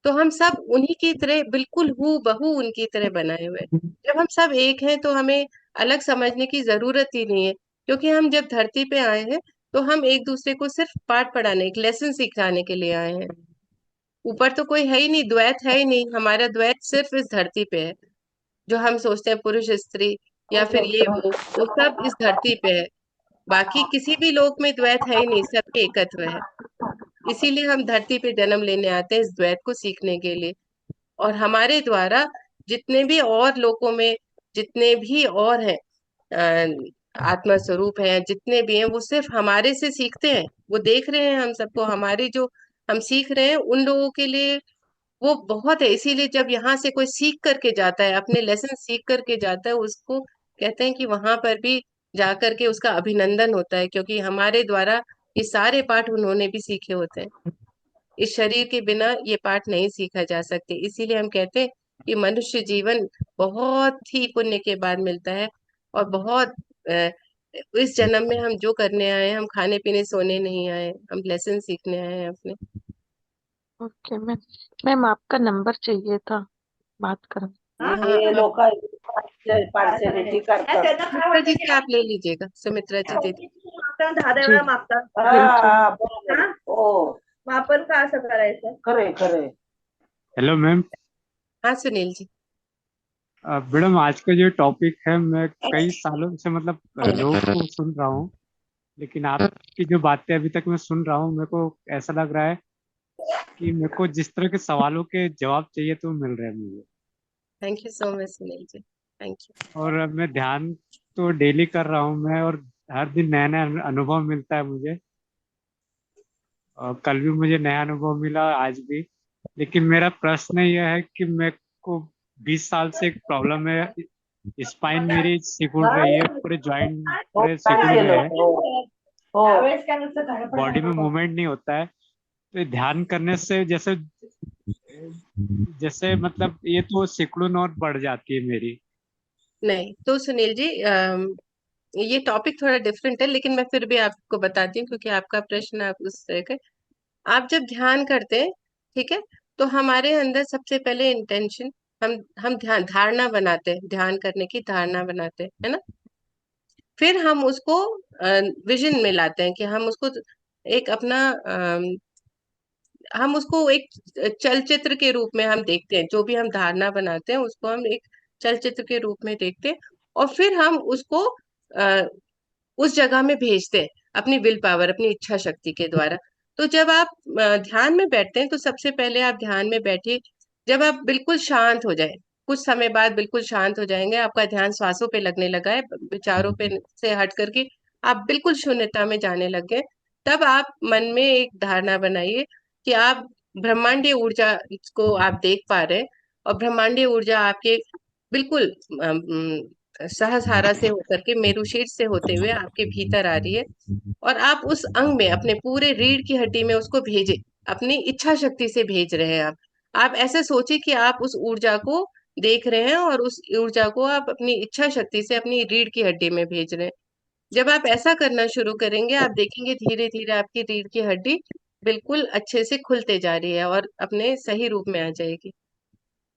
तो हम सब उन्हीं की तरह बिल्कुल हू बहू उनकी तरह बनाए हुए हैं। जब हम सब एक हैं तो हमें अलग समझने की जरूरत ही नहीं है, क्योंकि हम जब धरती पे आए हैं तो हम एक दूसरे को सिर्फ पाठ पढ़ाने, एक लेसन सिखाने के लिए आए हैं। ऊपर तो कोई है ही नहीं, द्वैत है ही नहीं, हमारा द्वैत सिर्फ इस धरती पे है। जो हम सोचते हैं पुरुष स्त्री या फिर ये वो सब इस धरती पे है। बाकी किसी भी लोक में द्वैत है ही नहीं, सबके एकत्व है। इसीलिए हम धरती पे जन्म लेने आते हैं, इस द्वैत को सीखने के लिए। और हमारे द्वारा जितने भी और लोकों में जितने भी और हैं आत्मा स्वरूप हैं, जितने भी हैं, वो सिर्फ हमारे से सीखते हैं। वो देख रहे हैं हम सबको, हमारे जो हम सीख रहे हैं उन लोगों के लिए वो बहुत है। इसीलिए जब यहाँ से कोई सीख करके जाता है, अपने लेसन सीख करके जाता है, उसको कहते हैं कि वहां पर भी जा करके उसका अभिनंदन होता है, क्योंकि हमारे द्वारा ये सारे पाठ उन्होंने भी सीखे होते हैं। इस शरीर के बिना ये पाठ नहीं सीखा जा सकते। इसीलिए हम कहते हैं कि मनुष्य जीवन बहुत ही पुण्य के बाद मिलता है। और बहुत इस जन्म में हम जो करने आए हैं, हम खाने पीने सोने नहीं आए, हम लेसन सीखने आए हैं अपने। Okay ma'am. मैम आपका नंबर चाहिए था बात कर। हे लोक पार्शलिटी करतात. सुमित्रा जी से आप ले लीजिएगा, सुमित्रा जी दे दी। 10 जी वेळा मागतात. हा बरोबर. हो मग आपण का असं करायचं? खरे खरे. Hello ma'am. हाँ सुनील जी। मैडम आज का जो टॉपिक है, मैं कई सालों से मतलब लोगों को सुन रहा हूँ, लेकिन आपकी जो बातें अभी तक मैं सुन रहा हूँ, मेरे को ऐसा लग रहा है कि मेरे को जिस तरह के सवालों के जवाब चाहिए तो मिल रहे हैं मुझे। Thank you so much Sunil ji, thank you. और मैं ध्यान तो डेली कर रहा हूँ मैं, और हर दिन नया नया अनुभव मिलता है मुझे। और कल भी मुझे नया अनुभव मिला, आज भी। लेकिन मेरा प्रश्न यह है कि मेरे को 20 साल से एक प्रॉब्लम है। स्पाइन मेरी सिकुड़ रही है, पूरे जॉइंट पूरे सिकुड़ छान गए केलं. हैं, हो बॉडी में मूवमेंट नहीं होता है। तो ये ध्यान करने से जैसे जैसे मतलब ये तो सिकुड़न और बढ़ जाती है मेरी। नहीं तो सुनील जी, ये टॉपिक थोड़ा डिफरेंट है, लेकिन मैं फिर भी आपको बताती हूँ क्योंकि आपका प्रश्न आप उस तरह का। आप जब ध्यान करते हैं, ठीक है, तो हमारे अंदर सबसे पहले इंटेंशन, हम ध्यान धारणा बनाते हैं, ध्यान करने की धारणा बनाते हैं, है ना। फिर हम उसको विजन में लाते हैं कि हम उसको एक अपना हम उसको एक चलचित्र के रूप में हम देखते हैं। जो भी हम धारणा बनाते हैं उसको हम एक चलचित्र के रूप में देखते हैं, और फिर हम उसको उस जगह में भेजते हैं अपनी विल पावर, अपनी इच्छा शक्ति के द्वारा। तो जब आप ध्यान में बैठते हैं, तो सबसे पहले आप ध्यान में बैठिए। जब आप बिल्कुल शांत हो जाए, कुछ समय बाद बिल्कुल शांत हो जाएंगे, आपका ध्यान श्वासों पे लगने लगा है, विचारों पे से हट करके आप बिल्कुल शून्यता में जाने लग गए, तब आप मन में एक धारणा बनाइए कि आप ब्रह्मांडीय ऊर्जा को आप देख पा रहे हैं, और ब्रह्मांडीय ऊर्जा आपके बिल्कुल सहस्रारा से होकर के, मेरुशीर से होते हुए आपके भीतर आ रही है। और आप उस अंग में, अपने पूरे रीढ़ की हड्डी में उसको भेजे, अपनी इच्छा शक्ति से भेज रहे हैं आप ऐसे सोचिए कि आप उस ऊर्जा को देख रहे हैं, और उस ऊर्जा को आप अपनी इच्छा शक्ति से अपनी रीढ़ की हड्डी में भेज रहे हैं। जब आप ऐसा करना शुरू करेंगे, आप देखेंगे धीरे धीरे आपकी रीढ़ की हड्डी बिल्कुल अच्छे से खुलते जा रही है और अपने सही रूप में आ जाएगी।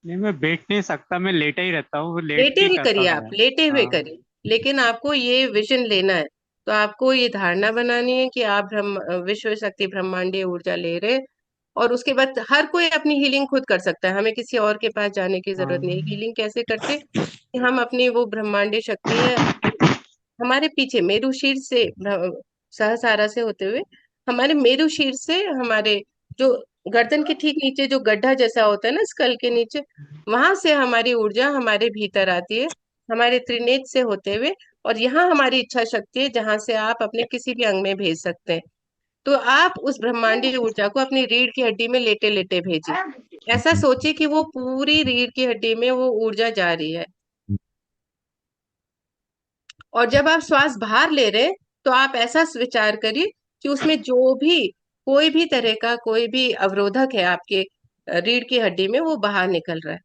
नहीं, मैं बैठ नहीं सकता, मैं लेटा ही रहता हूँ, वो लेट लेटे के ही करता करिए, हूँ आप मैं। लेटे हुए हाँ। करिए, लेकिन आपको ये विजन लेना है। तो आपको ये धारणा बनानी है कि आप विश्व शक्ति ब्रह्मांडीय ऊर्जा ले रहे हैं। और उसके बाद हर कोई अपनी हीलिंग खुद कर सकता है, हमें किसी और के पास जाने की जरूरत नहीं है। हाँ। हीलिंग कैसे करते, कि हम अपनी वो ब्रह्मांडीय शक्ति है, हमारे पीछे मेरुशीर से सहस्रारा से होते हुए, हमारे मेरुशीर से, हमारे जो गर्दन के ठीक नीचे जो गड्ढा जैसा होता है ना, स्कल के नीचे, वहां से हमारी ऊर्जा हमारे भीतर आती है, हमारे त्रिनेत्र से होते हुए। और यहाँ हमारी इच्छा शक्ति है, जहां से आप अपने किसी भी अंग में भेज सकते हैं। तो आप उस ब्रह्मांडीय ऊर्जा को अपनी रीढ़ की हड्डी में लेटे लेटे भेजिए। ऐसा सोचिए कि वो पूरी रीढ़ की हड्डी में वो ऊर्जा जा रही है। और जब आप श्वास बाहर ले रहे हैं, तो आप ऐसा विचार करिए कि उसमें जो भी कोई भी तरह का कोई भी अवरोधक है आपके रीढ़ की हड्डी में, वो बाहर निकल रहा है।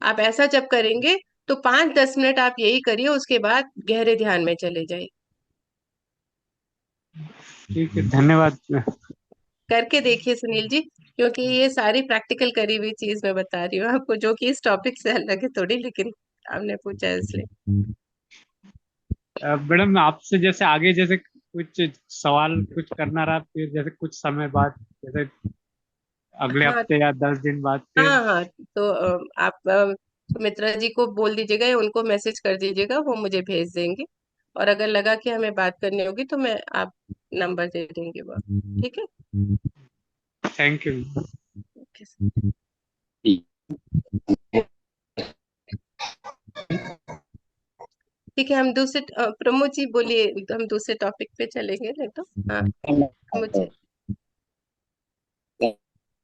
आप ऐसा जब करेंगे, तो 5-10 मिनट आप यही करिए, उसके बाद गहरे ध्यान में चले जाइए। ठीक है, धन्यवाद। करके देखिए सुनील जी, क्योंकि ये सारी प्रैक्टिकल करी हुई चीज मैं बता रही हूँ आपको, जो कि इस टॉपिक से अलग है थोड़ी, लेकिन आपने पूछा है इसलिए। मैडम आपसे जैसे आगे जैसे कुछ सवाल कुछ करना रहा, फिर जैसे कुछ समय बाद, जैसे अगले हाँ हफ्ते या 10 दिन बाद फिर। हाँ हाँ, तो आप सुमित्रा जी को बोल दीजिएगा या उनको मैसेज कर दीजिएगा, वो मुझे भेज देंगे। और अगर लगा कि हमें बात करनी होगी, तो मैं आप नंबर दे देंगे वो, ठीक है। Thank you. ओके। ठीक है, हम दूसरे प्रमोद जी बोलिए, हम दूसरे टॉपिक पे चलेंगे, नहीं तो। हाँ प्रमोद जी।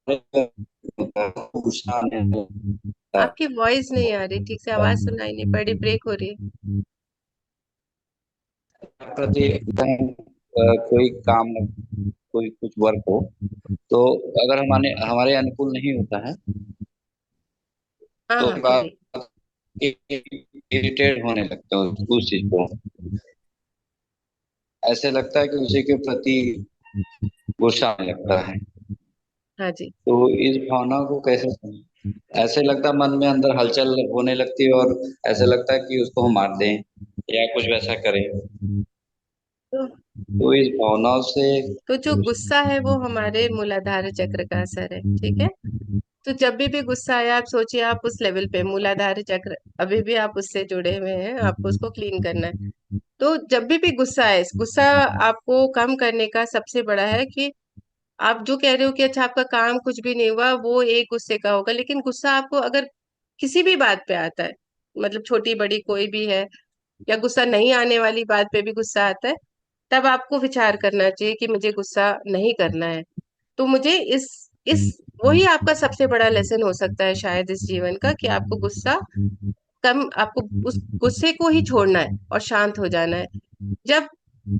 गुस्सा आने लगता है आपकी वॉइस नहीं आ रही ठीक से, आवाज सुनाई नहीं पड़ रही, ब्रेक हो रही है। प्रति कोई काम कोई कुछ वर्क हो तो अगर हमारे हमारे अनुकूल नहीं होता है हाँ तो हाँ बात बोलिए। इरिटेट होने लगते हैं उस चीज को। ऐसे लगता है कि उसी के प्रति गुस्सा आने लगता है। हाँ जी। तो इस भावना को कैसे समझें? ऐसे लगता है मन में अंदर हलचल होने लगती है और ऐसे लगता है कि उसको हम मार दें या कुछ वैसा करें। तो तो इस भावनाओं से तो जो गुस्सा है वो हमारे मूलाधार चक्र का असर है, ठीक है। तो जब भी गुस्सा आया, आप सोचिए आप उस लेवल पे मूलाधार चक्र, अभी भी आप उससे जुड़े हुए हैं, आपको उसको क्लीन करना है। तो जब भी गुस्सा है, गुस्सा आपको कम करने का सबसे बड़ा है कि आप जो कह रहे हो कि अच्छा आपका काम कुछ भी नहीं हुआ, वो एक गुस्से का होगा, लेकिन गुस्सा आपको अगर किसी भी बात पे आता है, मतलब छोटी बड़ी कोई भी है, या गुस्सा नहीं आने वाली बात पे भी गुस्सा आता है, तब आपको विचार करना चाहिए कि मुझे गुस्सा नहीं करना है। तो मुझे इस वही आपका सबसे बड़ा लेसन हो सकता है शायद इस जीवन का, कि आपको गुस्सा कम, आपको उस गुस्से को ही छोड़ना है और शांत हो जाना है। जब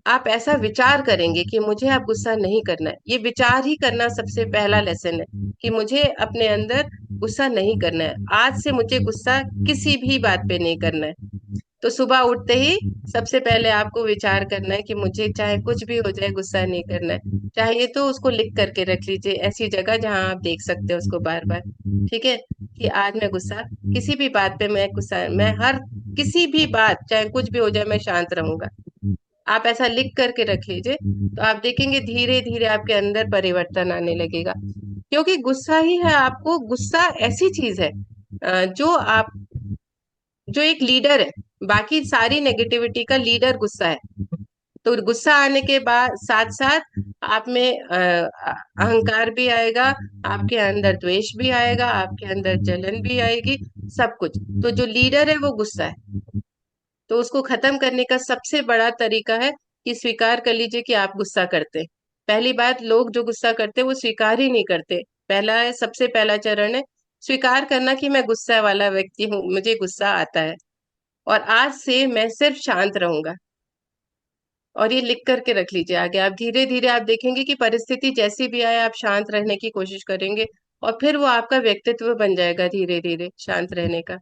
आप ऐसा विचार करेंगे कि मुझे अब गुस्सा नहीं करना है, ये विचार ही करना सबसे पहला लेसन है कि मुझे अपने अंदर गुस्सा नहीं करना है, आज से मुझे गुस्सा किसी भी बात पे नहीं करना है। तो सुबह उठते ही सबसे पहले आपको विचार करना है कि मुझे चाहे कुछ भी हो जाए गुस्सा नहीं करना है। चाहिए तो उसको लिख करके रख लीजिए ऐसी जगह जहां आप देख सकते हो उसको बार बार, ठीक है, कि आज मैं गुस्सा, किसी भी बात पे मैं गुस्सा, मैं हर किसी भी बात चाहे कुछ भी हो जाए मैं शांत रहूंगा। आप ऐसा लिख करके रख लीजिए, तो आप देखेंगे धीरे धीरे आपके अंदर परिवर्तन आने लगेगा। क्योंकि गुस्सा ही है, आपको गुस्सा ऐसी चीज है जो एक लीडर है, बाकी सारी नेगेटिविटी का लीडर गुस्सा है। तो गुस्सा आने के बाद साथ साथ आप में अहंकार भी आएगा, आपके अंदर द्वेष भी आएगा, आपके अंदर जलन भी आएगी, सब कुछ। तो जो लीडर है वो गुस्सा है। तो उसको खत्म करने का सबसे बड़ा तरीका है कि स्वीकार कर लीजिए कि आप गुस्सा करते हैं। पहली बात, लोग जो गुस्सा करते हैं वो स्वीकार ही नहीं करते। पहला है, सबसे पहला चरण है स्वीकार करना कि मैं गुस्सा वाला व्यक्ति हूँ, मुझे गुस्सा आता है और आज से मैं सिर्फ शांत रहूंगा। और ये लिख करके रख लीजिए आगे। आप धीरे धीरे आप देखेंगे कि परिस्थिति जैसी भी आए आप शांत रहने की कोशिश करेंगे और फिर वो आपका व्यक्तित्व बन जाएगा धीरे धीरे शांत रहने का।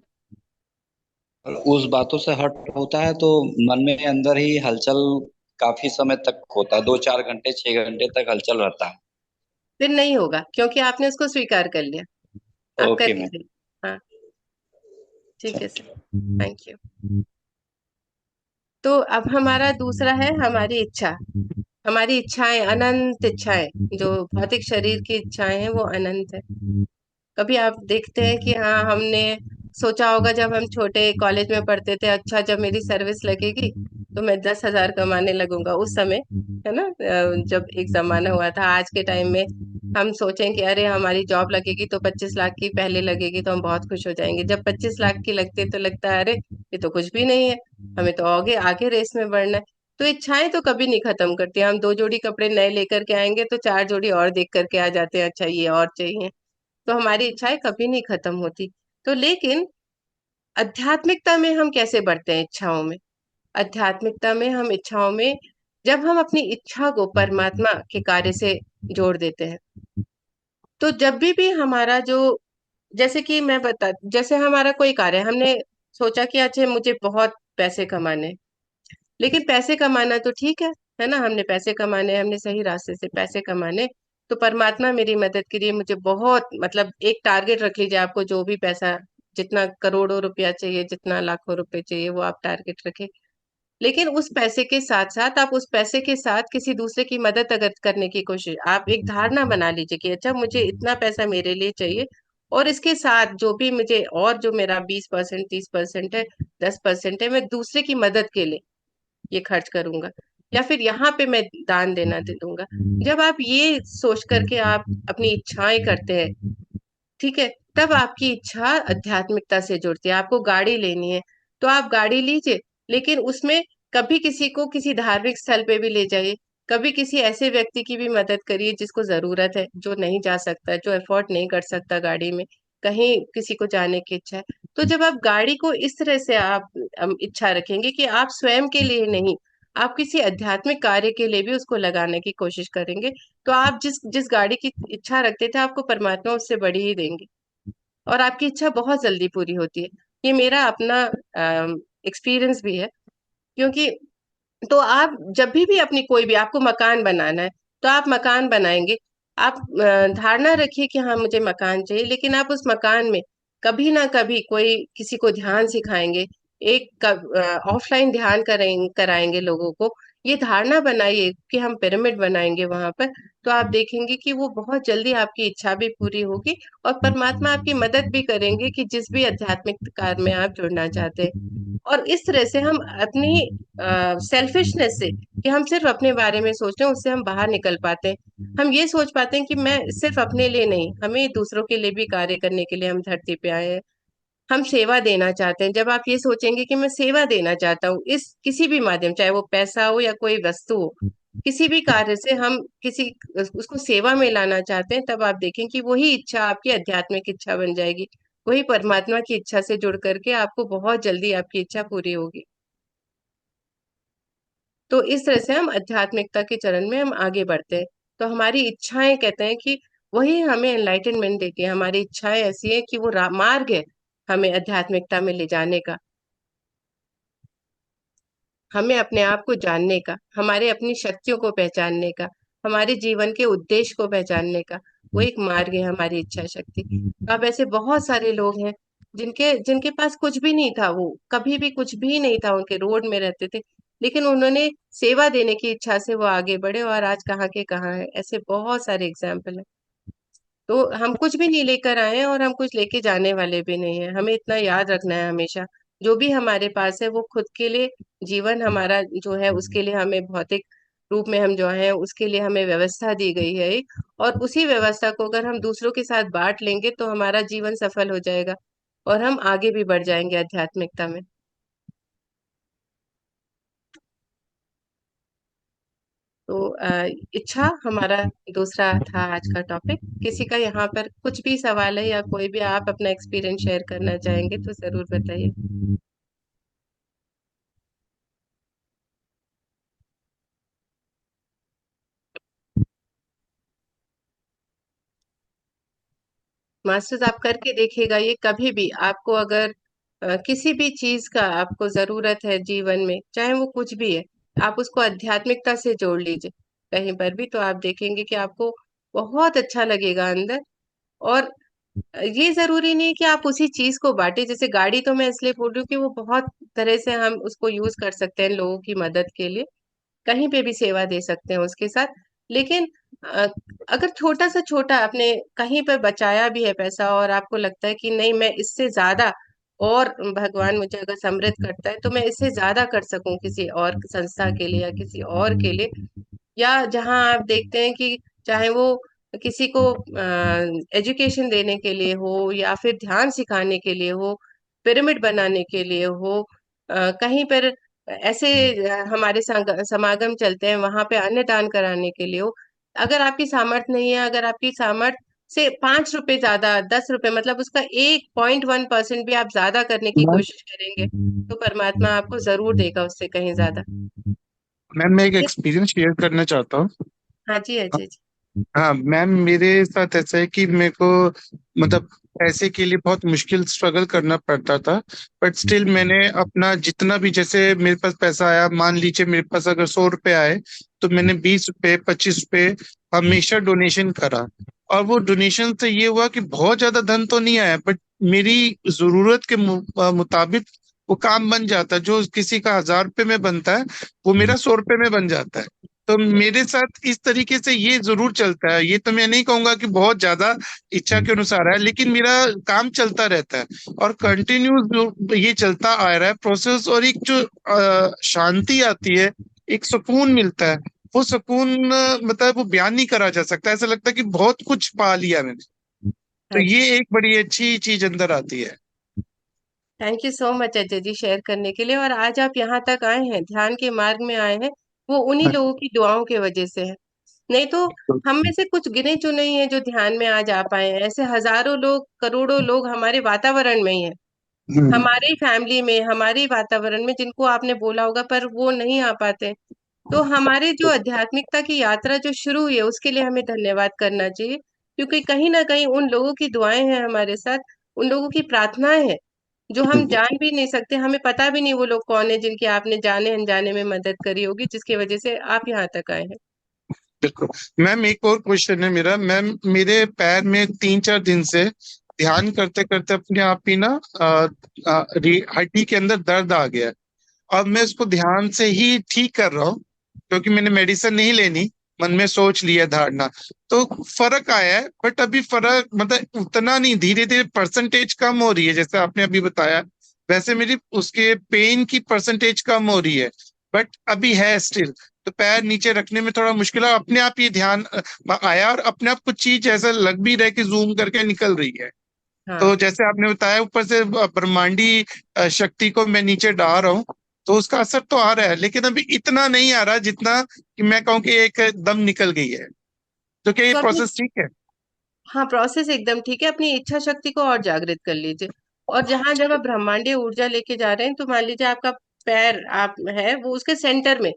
उस बातों से हट होता है तो मन में अंदर ही हलचल काफी समय तक होता है, 2-4 घंटे 6 घंटे तक हलचल रहता है। फिर नहीं होगा क्योंकि आपने उसको स्वीकार कर लिया। आप कर ओके मैम। लीजिए। हाँ ठीक है सर, थैंक यू। तो अब हमारा दूसरा है हमारी इच्छा। हमारी इच्छाएं अनंत इच्छाएं, जो भौतिक शरीर की इच्छाएं हैं वो अनंत है। कभी आप देखते हैं कि हाँ, हमने सोचा होगा जब हम छोटे कॉलेज में पढ़ते थे, अच्छा जब मेरी सर्विस लगेगी तो मैं 10,000 कमाने लगूंगा। उस समय है ना, जब एक जमाना हुआ था, आज के टाइम में हम सोचें कि अरे हमारी जॉब लगेगी तो 25 लाख की पहले लगेगी तो हम बहुत खुश हो जाएंगे। जब 25 लाख की लगती है तो लगता है अरे ये तो कुछ भी नहीं है, हमें तो आगे आगे रेस में बढ़ना है। तो इच्छाएं तो कभी नहीं खत्म करती। हम 2 जोड़ी कपड़े नए लेकर के आएंगे तो 4 जोड़ी और देख करके आ जाते हैं, अच्छा ये और चाहिए। तो हमारी इच्छाएं कभी नहीं खत्म होती। तो लेकिन आध्यात्मिकता में हम कैसे बढ़ते हैं इच्छाओं में? आध्यात्मिकता में हम इच्छाओं में, जब हम अपनी इच्छा को परमात्मा के कार्य से जोड़ देते हैं, तो जब भी हमारा जो, जैसे कि मैं बता, जैसे हमारा कोई कार्य है, हमने सोचा कि अच्छा मुझे बहुत पैसे कमाने हैं। लेकिन पैसे कमाना तो ठीक है ना, हमने पैसे कमाने, हमने सही रास्ते से पैसे कमाने, तो परमात्मा मेरी मदद करिए, मुझे बहुत, मतलब एक टारगेट रख लीजिए, आपको जो भी पैसा, जितना करोड़ों रुपया चाहिए, जितना लाखों रुपए चाहिए, वो आप टारगेट रखें। लेकिन उस पैसे के साथ साथ आप उस पैसे के साथ किसी दूसरे की मदद अगर करने की कोशिश, आप एक धारणा बना लीजिए कि अच्छा मुझे इतना पैसा मेरे लिए चाहिए और इसके साथ जो भी मुझे, और जो मेरा 20% 30% है, 10% है, मैं दूसरे की मदद के लिए ये खर्च करूंगा, या फिर यहाँ पे मैं दान देना दे दूंगा। जब आप ये सोच करके आप अपनी इच्छाएं करते हैं, ठीक है, तब आपकी इच्छा आध्यात्मिकता से जुड़ती है। आपको गाड़ी लेनी है तो आप गाड़ी लीजिए, लेकिन उसमें कभी किसी को किसी धार्मिक स्थल पे भी ले जाइए, कभी किसी ऐसे व्यक्ति की भी मदद करिए जिसको जरूरत है, जो नहीं जा सकता, जो अफोर्ड नहीं कर सकता गाड़ी में, कहीं किसी को जाने की इच्छा है। तो जब आप गाड़ी को इस तरह से आप इच्छा रखेंगे कि आप स्वयं के लिए नहीं, आप किसी आध्यात्मिक कार्य के लिए भी उसको लगाने की कोशिश करेंगे, तो आप जिस जिस गाड़ी की इच्छा रखते थे, आपको परमात्मा उससे बड़ी ही देंगे और आपकी इच्छा बहुत जल्दी पूरी होती है। ये मेरा अपना एक्सपीरियंस भी है। क्योंकि तो आप जब भी अपनी कोई भी आपको मकान बनाना है, तो आप मकान बनाएंगे। आप धारणा रखिए कि हाँ मुझे मकान चाहिए, लेकिन आप उस मकान में कभी ना कभी कोई किसी को ध्यान सिखाएंगे, एक ऑफलाइन ध्यान कराएंगे लोगों को। ये धारणा बनाइए कि हम पिरामिड बनाएंगे वहां पर, तो आप देखेंगे कि वो बहुत जल्दी आपकी इच्छा भी पूरी होगी और परमात्मा आपकी मदद भी करेंगे कि जिस भी आध्यात्मिक कार्य में आप जुड़ना चाहते हैं। और इस तरह से हम अपनी सेल्फिशनेस से, कि हम सिर्फ अपने बारे में सोच रहे हैं, उससे हम बाहर निकल पाते हैं। हम ये सोच पाते हैं कि मैं सिर्फ अपने लिए नहीं, हमें दूसरों के लिए भी कार्य करने के लिए हम धरती पे आए हैं। हम सेवा देना चाहते हैं। जब आप ये सोचेंगे कि मैं सेवा देना चाहता हूँ, इस किसी भी माध्यम, चाहे वो पैसा हो या कोई वस्तु हो, किसी भी कार्य से हम किसी उसको सेवा में लाना चाहते हैं, तब आप देखें कि वही इच्छा आपकी आध्यात्मिक इच्छा बन जाएगी। वही परमात्मा की इच्छा से जुड़ करके आपको बहुत जल्दी आपकी इच्छा पूरी होगी। तो इस तरह से हम आध्यात्मिकता के चरण में हम आगे बढ़ते हैं। तो हमारी इच्छाएं, कहते हैं कि वही हमें एनलाइटनमेंट देती है। हमारी इच्छाएं ऐसी है कि वो मार्ग है हमें आध्यात्मिकता में ले जाने का, हमें अपने आप को जानने का, हमारे अपनी शक्तियों को पहचानने का, हमारे जीवन के उद्देश्य को पहचानने का। वो एक मार्ग है हमारी इच्छा शक्ति। तो अब ऐसे बहुत सारे लोग हैं जिनके जिनके पास कुछ भी नहीं था, वो कभी भी कुछ भी नहीं था, उनके रोड में रहते थे, लेकिन उन्होंने सेवा देने की इच्छा से वो आगे बढ़े और आज कहाँ के कहाँ है। ऐसे बहुत सारे एग्जाम्पल हैं। तो हम कुछ भी नहीं लेकर आए हैं और हम कुछ लेके जाने वाले भी नहीं है। हमें इतना याद रखना है हमेशा, जो भी हमारे पास है वो खुद के लिए, जीवन हमारा जो है उसके लिए, हमें भौतिक रूप में हम जो है उसके लिए हमें व्यवस्था दी गई है एक, और उसी व्यवस्था को अगर हम दूसरों के साथ बांट लेंगे तो हमारा जीवन सफल हो जाएगा और हम आगे भी बढ़ जाएंगे आध्यात्मिकता में। तो इच्छा हमारा दूसरा था आज का टॉपिक। किसी का यहाँ पर कुछ भी सवाल है या कोई भी आप अपना एक्सपीरियंस शेयर करना चाहेंगे तो जरूर बताइए। मास्टर्स आप करके देखिएगा, ये कभी भी आपको अगर किसी भी चीज का आपको जरूरत है जीवन में, चाहे वो कुछ भी है, आप उसको आध्यात्मिकता से जोड़ लीजिए कहीं पर भी, तो आप देखेंगे कि आपको बहुत अच्छा लगेगा अंदर। और ये जरूरी नहीं कि आप उसी चीज को बांटे। जैसे गाड़ी तो मैं इसलिए बोल रही हूँ कि वो बहुत तरह से हम उसको यूज कर सकते हैं लोगों की मदद के लिए, कहीं पे भी सेवा दे सकते हैं उसके साथ। लेकिन अ, अगर छोटा सा छोटा आपने कहीं पर बचाया भी है पैसा और आपको लगता है कि नहीं, मैं इससे ज्यादा, और भगवान मुझे अगर समृद्ध करता है तो मैं इससे ज्यादा कर सकूं किसी और संस्था के लिए या किसी और के लिए, या जहां आप देखते हैं कि चाहे वो किसी को एजुकेशन देने के लिए हो या फिर ध्यान सिखाने के लिए हो, पिरामिड बनाने के लिए हो, कहीं पर ऐसे हमारे समागम चलते हैं वहां पे अन्नदान कराने के लिए हो। अगर आपकी सामर्थ्य नहीं है, अगर आपकी सामर्थ्य से 5 रुपए ज्यादा, 10 रुपए, मतलब उसका 1.1% भी आप ज्यादा करने की कोशिश करेंगे, तो परमात्मा आपको जरूर देगा उससे कहीं ज्यादा। मैम मैं एक एक्सपीरियंस शेयर करना चाहता हूँ। हाँ जी अजय जी। हाँ मैम, मेरे साथ ऐसा है कि मेरे को मतलब पैसे के लिए बहुत मुश्किल स्ट्रगल करना पड़ता था, बट स्टिल मैंने अपना जितना भी, जैसे मेरे पास पैसा आया, मान लीजिए मेरे पास अगर 100 रुपए आए तो मैंने 20 रुपए 25 रुपए हमेशा डोनेशन करा। और वो डोनेशन से ये हुआ कि बहुत ज्यादा धन तो नहीं आया, बट मेरी जरूरत के मुताबिक वो काम बन जाता है। जो किसी का 1000 रुपए में बनता है वो मेरा 100 रुपए में बन जाता है। तो मेरे साथ इस तरीके से ये जरूर चलता है। ये तो मैं नहीं कहूंगा कि बहुत ज्यादा इच्छा के अनुसार है, लेकिन मेरा काम चलता रहता है और कंटिन्यूस जो ये चलता आ रहा है प्रोसेस। और एक जो शांति आती है, एक सुकून मिलता है, वो सुकून मतलब वो बयान नहीं करा जा सकता। ऐसा लगता है कि बहुत कुछ पा लिया मैंने। तो ये एक बड़ी अच्छी चीज अंदर आती है। Thank you so much Ajay ji share करने के लिए। और आज आप यहाँ तक आए हैं, ध्यान के मार्ग में आए हैं, वो उन्हीं लोगों की दुआओं की वजह से है। नहीं तो हम में से कुछ गिने चुने ही हैं जो ध्यान में आज आ पाए हैं। ऐसे हजारों लोग, करोड़ों लोग हमारे वातावरण में ही है, हमारे ही फैमिली में, हमारे ही वातावरण में, जिनको आपने बोला होगा पर वो नहीं आ पाते। तो हमारे जो आध्यात्मिकता की यात्रा जो शुरू हुई है उसके लिए हमें धन्यवाद करना चाहिए, क्योंकि कहीं ना कहीं उन लोगों की दुआएं हैं हमारे साथ, उन लोगों की प्रार्थनाएं हैं जो हम जान भी नहीं सकते। हमें पता भी नहीं वो लोग कौन है जिनकी आपने जाने अनजाने में मदद करी होगी, जिसकी वजह से आप यहाँ तक आए हैं। बिल्कुल। मैम एक और क्वेश्चन है मेरा। मैम मेरे पैर में 3-4 दिन से ध्यान करते करते अपने आप ही ना हड्डी के अंदर दर्द आ गया है। अब मैं इसको ध्यान से ही ठीक कर रहा हूँ, क्योंकि मैंने मेडिसिन नहीं लेनी, मन में सोच लिया धारणा, तो फर्क आया है। बट अभी फर्क मतलब उतना नहीं, धीरे धीरे परसेंटेज कम हो रही है, जैसे आपने अभी बताया वैसे मेरी उसके पेन की परसेंटेज कम हो रही है, बट अभी है स्टिल। तो पैर नीचे रखने में थोड़ा मुश्किल है। अपने आप ये ध्यान आया और अपने आप कुछ चीज ऐसा लग भी रहा है कि जूम करके निकल रही है। तो हाँ, जैसे आपने बताया ऊपर से ब्रह्मांडी शक्ति को मैं नीचे डाल रहा हूँ, तो उसका असर तो आ रहा है, लेकिन अभी इतना नहीं आ रहा जितना कि मैं कहूँ कि एक दम निकल गई है। तो क्या ये तो अपनी, प्रोसेस ठीक है? हाँ, प्रोसेस एकदम ठीक है। अपनी इच्छा शक्ति को और जागृत कर लीजिए। और जहां जब आप ब्रह्मांडीय ऊर्जा लेके जा रहे हैं, तो मान लीजिए आपका पैर आप है वो उसके सेंटर में,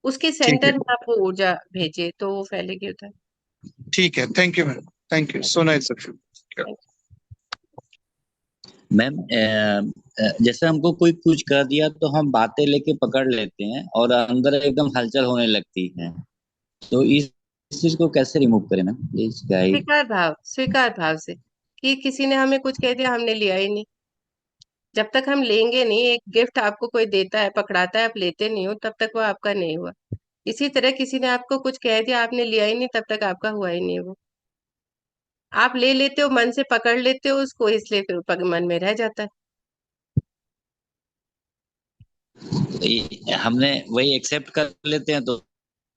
उसके ठीक है, सेंटर में आप वो ऊर्जा भेजिए तो वो फैलेगी उधर। ठीक है। Thank you ma'am, thank you so nice of you. Ma'am जैसे हमको कोई कुछ कर दिया तो हम बातें लेके पकड़ लेते हैं और अंदर एकदम हलचल होने लगती है, तो इस चीज को कैसे रिमूव करें मैम, प्लीज गाइड। स्वीकार भाव से कि किसी ने हमें कुछ कह दिया, हमने लिया ही नहीं। जब तक हम लेंगे नहीं, एक गिफ्ट आपको कोई देता है, पकड़ाता है, आप लेते नहीं हो, तब तक वो आपका नहीं हुआ। इसी तरह किसी ने आपको कुछ कह दिया, आपने लिया ही नहीं, तब तक आपका हुआ ही नहीं वो। आप ले लेते हो, मन से पकड़ लेते हो उसको, इसलिए फिर मन में रह जाता है। हमने वही एक्सेप्ट कर लेते हैं तो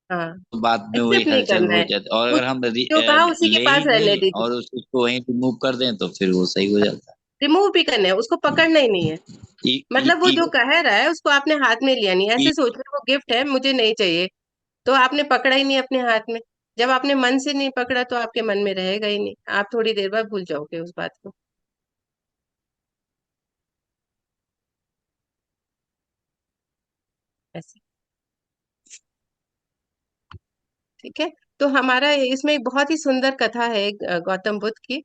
हाँ, बाद में वही एक्सेप्ट नहीं हलचल करना हो है, जाती, और कुछ अगर हम जो कहा उसी के ले पास ही रहने नहीं दीजिए। और उस चीज को वहीं रिमूव कर दें तो फिर वो सही हो जाता रिमूव भी करना है, उसको पकड़ना ही नहीं है। है। मतलब वो जो कह रहा है उसको आपने हाथ में लिया नहीं, ऐसे सोच रहे वो गिफ्ट है मुझे नहीं चाहिए, तो आपने पकड़ा ही नहीं अपने हाथ में। जब आपने मन से नहीं पकड़ा तो आपके मन में रहेगा ही नहीं, आप थोड़ी देर बाद भूल जाओगे उस बात को। ऐसे, ठीक है। तो हमारा इसमें एक बहुत ही सुंदर कथा है गौतम बुद्ध की,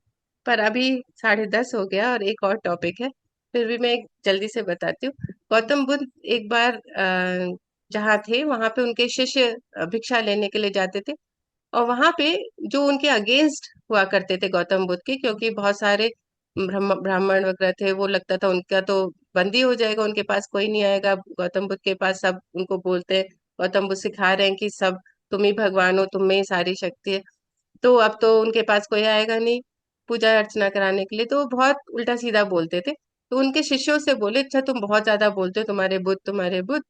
पर अभी 10:30 हो गया और एक और टॉपिक है, फिर भी मैं एक जल्दी से बताती हूँ। गौतम बुद्ध एक बार जहाँ थे वहां पे उनके शिष्य भिक्षा लेने के लिए जाते थे, और वहां पे जो उनके अगेंस्ट हुआ करते थे गौतम बुद्ध के, क्योंकि बहुत सारे ब्राह्मण वगैरह थे, वो लगता था उनका तो बंदी हो जाएगा, उनके पास कोई नहीं आएगा गौतम बुद्ध के पास। सब उनको बोलते हैं, गौतम बुद्ध सिखा रहे हैं कि सब तुम ही भगवान हो, तुम में ही सारी शक्ति है, तो अब तो उनके पास कोई आएगा नहीं पूजा अर्चना कराने के लिए, तो वो बहुत उल्टा सीधा बोलते थे। तो उनके शिष्यों से बोले, अच्छा तुम बहुत ज्यादा बोलते हो, तुम्हारे बुद्ध,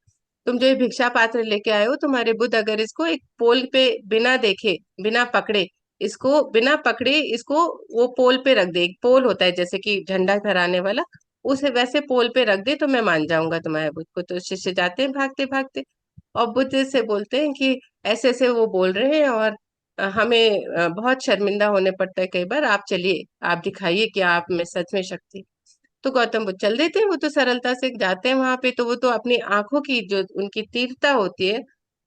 तुम जो ये भिक्षा पात्र लेके आए हो, तुम्हारे बुद्ध अगर इसको एक पोल पे बिना देखे, बिना पकड़े, इसको वो पोल पे रख दे, एक पोल होता है जैसे कि झंडा फहराने वाला, उसे वैसे पोल पे रख दे तो मैं मान जाऊंगा तुम्हारे बुद्ध को। तो शिष्य जाते हैं भागते भागते, और बुद्ध से बोलते हैं कि ऐसे ऐसे वो बोल रहे हैं, और हमें बहुत शर्मिंदा होने पड़ता है कई बार, आप चलिए, आप दिखाइए कि आप में सच में शक्ति। तो गौतम बुद्ध चल देते हैं, वो तो सरलता से जाते हैं वहां पे, तो वो तो अपनी आंखों की जो उनकी तीव्रता होती है,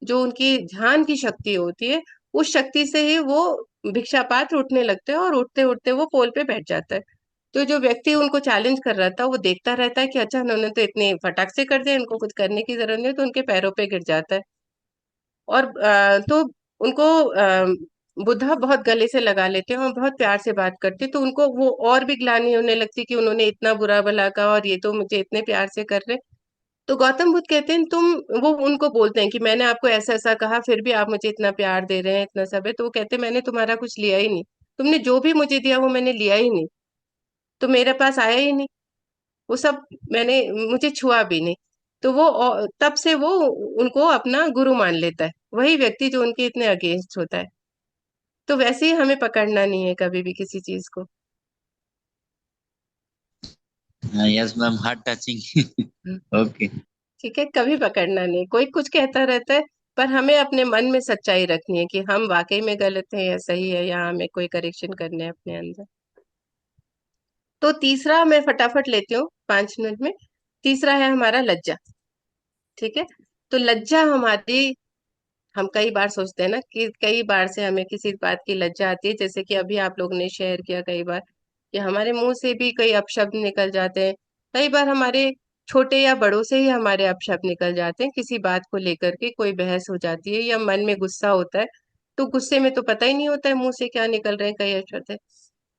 जो उनकी ध्यान की शक्ति होती है, उस शक्ति से ही वो भिक्षा पात्र उठने लगते हैं, और उठते उठते वो पोल पे बैठ जाता है। तो जो व्यक्ति उनको चैलेंज कर रहा था वो देखता रहता है कि अच्छा उन्होंने तो इतने फटाक से कर दिया, इनको कुछ करने की जरूरत नहीं है, तो उनके पैरों पे गिर जाता है। और तो उनको बुद्धा बहुत गले से लगा लेते हैं और बहुत प्यार से बात करते हैं, तो उनको वो और भी ग्लानि होने लगती कि उन्होंने इतना बुरा भला कहा और ये तो मुझे इतने प्यार से कर रहे। तो गौतम बुद्ध कहते हैं तुम, वो उनको बोलते हैं कि मैंने आपको ऐसा ऐसा कहा, फिर भी आप मुझे इतना प्यार दे रहे हैं, इतना सब है। तो वो कहते हैं मैंने तुम्हारा कुछ लिया ही नहीं, तुमने जो भी मुझे दिया वो मैंने लिया ही नहीं, तो मेरे पास आया ही नहीं, वो सब मैंने, मुझे छुआ भी नहीं। तो वो तब से वो उनको अपना गुरु मान लेता है, वही व्यक्ति जो उनके इतने अगेंस्ट होता है। तो वैसे ही हमें पकड़ना नहीं है कभी भी किसी चीज को। है। Yes ma'am, heart touching. Hmm, okay. ठीक है, कभी पकड़ना नहीं। कोई कुछ कहता रहता है, पर हमें अपने मन में सच्चाई रखनी है कि हम वाकई में गलत हैं या सही है, या हमें कोई करेक्शन करने हैं अपने अंदर। तो तीसरा मैं फटाफट लेती हूँ 5 मिनट में। तीसरा है हमारा लज्जा। ठीक है, तो लज्जा हमारी, हम कई बार सोचते हैं ना कि कई बार से हमें किसी बात की लज्जा आती है, जैसे कि अभी आप लोग ने शेयर किया कई बार कि हमारे मुंह से भी कई अपशब्द निकल जाते हैं। कई बार हमारे छोटे या बड़ों से ही हमारे अपशब्द निकल जाते हैं, किसी बात को लेकर के कोई बहस हो जाती है या मन में गुस्सा होता है, तो गुस्से में तो पता ही नहीं होता है मुंह से क्या निकल रहे हैं कई अपशब्द है।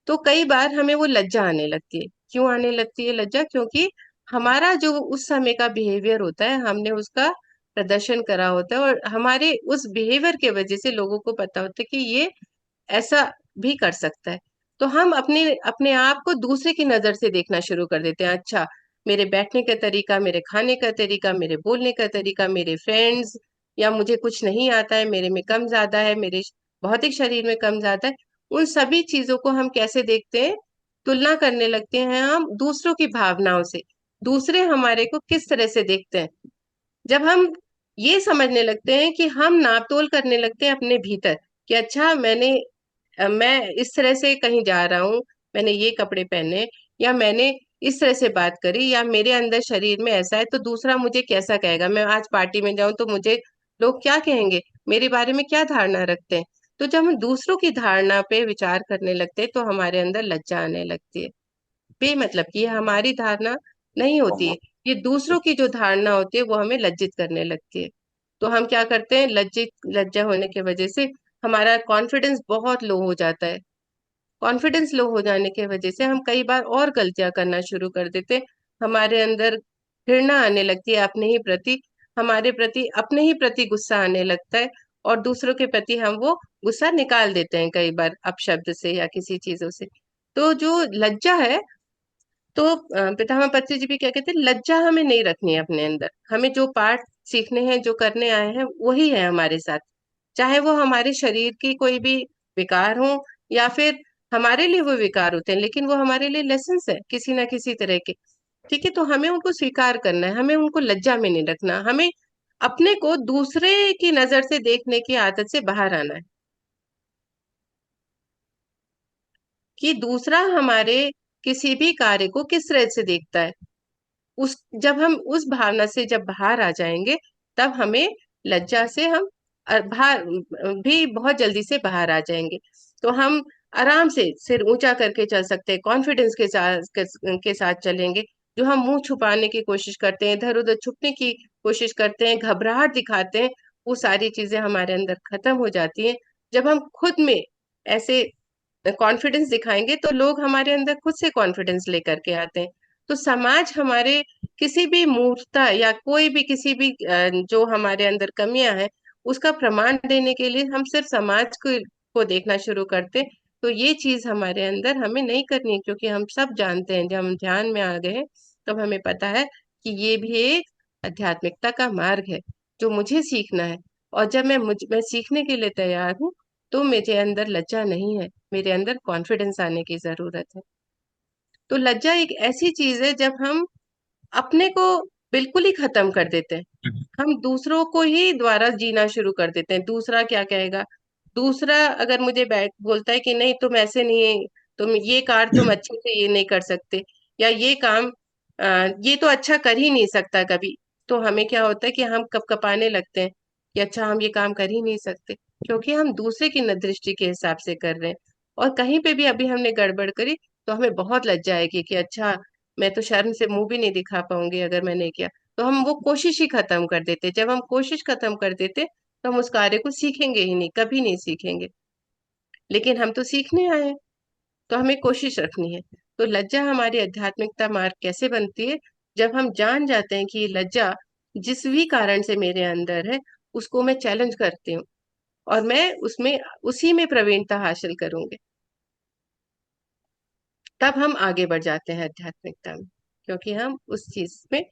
तो कई बार हमें वो लज्जा आने लगती है। क्यों आने लगती है लज्जा? क्योंकि हमारा जो उस समय का बिहेवियर होता है, हमने उसका प्रदर्शन करा होता है, और हमारे उस बिहेवियर के वजह से लोगों को पता होता है कि ये ऐसा भी कर सकता है। तो हम अपने अपने आप को दूसरे की नजर से देखना शुरू कर देते हैं। अच्छा, मेरे बैठने का तरीका, मेरे खाने का तरीका, मेरे बोलने का तरीका, मेरे फ्रेंड्स, या मुझे कुछ नहीं आता है, मेरे में कम ज्यादा है, मेरे भौतिक शरीर में कम ज्यादा है, उन सभी चीजों को हम कैसे देखते हैं? तुलना करने लगते हैं हम दूसरों की भावनाओं से। दूसरे हमारे को किस तरह से देखते हैं, जब हम ये समझने लगते हैं कि हम नापतोल करने लगते हैं अपने भीतर कि अच्छा, मैं इस तरह से कहीं जा रहा हूँ, मैंने ये कपड़े पहने, या मैंने इस तरह से बात करी, या मेरे अंदर शरीर में ऐसा है, तो दूसरा मुझे कैसा कहेगा? मैं आज पार्टी में जाऊं तो मुझे लोग क्या कहेंगे, मेरे बारे में क्या धारणा रखते हैं? तो जब हम दूसरों की धारणा पे विचार करने लगते हैं तो हमारे अंदर लज्जा आने लगती है। बेमतलब की ये हमारी धारणा नहीं होती है, ये दूसरों की जो धारणा होती है वो हमें लज्जित करने लगती है। तो हम क्या करते हैं, लज्जा होने की वजह से हमारा कॉन्फिडेंस बहुत लो हो जाता है। कॉन्फिडेंस लो हो जाने की वजह से हम कई बार और गलतियां करना शुरू कर देते हैं। हमारे अंदर घृणा आने लगती है अपने ही प्रति, हमारे प्रति अपने ही प्रति गुस्सा आने लगता है, और दूसरों के प्रति हम वो गुस्सा निकाल देते हैं कई बार अपशब्द से या किसी चीजों से। तो जो लज्जा है, तो पितामह पत्री जी भी क्या कहते हैं, लज्जा हमें नहीं रखनी है अपने अंदर। हमें जो पाठ सीखने हैं, जो करने आए हैं, वही है हमारे साथ। चाहे वो हमारे शरीर की कोई भी विकार हो, या फिर हमारे लिए वो विकार होते हैं, लेकिन वो हमारे लिए लेसन है किसी ना किसी तरह के। ठीक है, तो हमें उनको स्वीकार करना है, हमें उनको लज्जा में नहीं रखना। हमें अपने को दूसरे की नजर से देखने की आदत से बाहर आना है, कि दूसरा हमारे किसी भी कार्य को किस तरह से देखता है। उस जब हम उस भावना से जब बाहर आ जाएंगे, तब हमें लज्जा से हम बाहर भी बहुत जल्दी से बाहर आ जाएंगे। तो हम आराम से सिर ऊंचा करके चल सकते हैं, कॉन्फिडेंस के साथ चलेंगे। जो हम मुंह छुपाने की कोशिश करते हैं, इधर उधर छुपने की कोशिश करते हैं, घबराहट दिखाते हैं, वो सारी चीजें हमारे अंदर खत्म हो जाती हैं। जब हम खुद में ऐसे कॉन्फिडेंस दिखाएंगे तो लोग हमारे अंदर खुद से कॉन्फिडेंस लेकर के आते हैं। तो समाज हमारे किसी भी मूर्खता या कोई भी किसी भी जो हमारे अंदर कमियां हैं, उसका प्रमाण देने के लिए हम सिर्फ समाज को देखना शुरू करते हैं। तो ये चीज हमारे अंदर हमें नहीं करनी है, क्योंकि हम सब जानते हैं, जब हम ध्यान में आ गए हैं तब हमें पता है कि ये भी एक आध्यात्मिकता का मार्ग है जो मुझे सीखना है। और जब मैं सीखने के लिए तैयार हूँ, तो मेरे अंदर लज्जा नहीं है, मेरे अंदर कॉन्फिडेंस आने की जरूरत है। तो लज्जा एक ऐसी चीज है जब हम अपने को बिल्कुल ही खत्म कर देते हैं, हम दूसरों को ही द्वारा जीना शुरू कर देते हैं। दूसरा क्या कहेगा, दूसरा अगर मुझे बोलता है कि नहीं तुम ऐसे नहीं, तुम ये कार तुम अच्छे से ये नहीं कर सकते, या ये काम ये तो अच्छा कर ही नहीं सकता कभी, तो हमें क्या होता है कि हम कपकपाने लगते हैं कि अच्छा, हम ये काम कर ही नहीं सकते, क्योंकि हम दूसरे की दृष्टि के हिसाब से कर रहे हैं। और कहीं पे भी अभी हमने गड़बड़ करी तो हमें बहुत लज्जा आएगी कि अच्छा, मैं तो शर्म से मुंह भी नहीं दिखा पाऊंगी अगर मैंने किया। तो हम वो कोशिश ही खत्म कर देते। जब हम कोशिश खत्म कर देते तो हम उस कार्य को सीखेंगे ही नहीं, कभी नहीं सीखेंगे। लेकिन हम तो सीखने आए हैं, तो हमें कोशिश रखनी है। तो लज्जा हमारी आध्यात्मिकता मार्ग कैसे बनती है? जब हम जान जाते हैं कि ये लज्जा जिस भी कारण से मेरे अंदर है, उसको मैं चैलेंज करती हूँ, और मैं उसमें उसी में प्रवीणता हासिल करूंगी, तब हम आगे बढ़ जाते हैं आध्यात्मिकता में। क्योंकि हम उस चीज में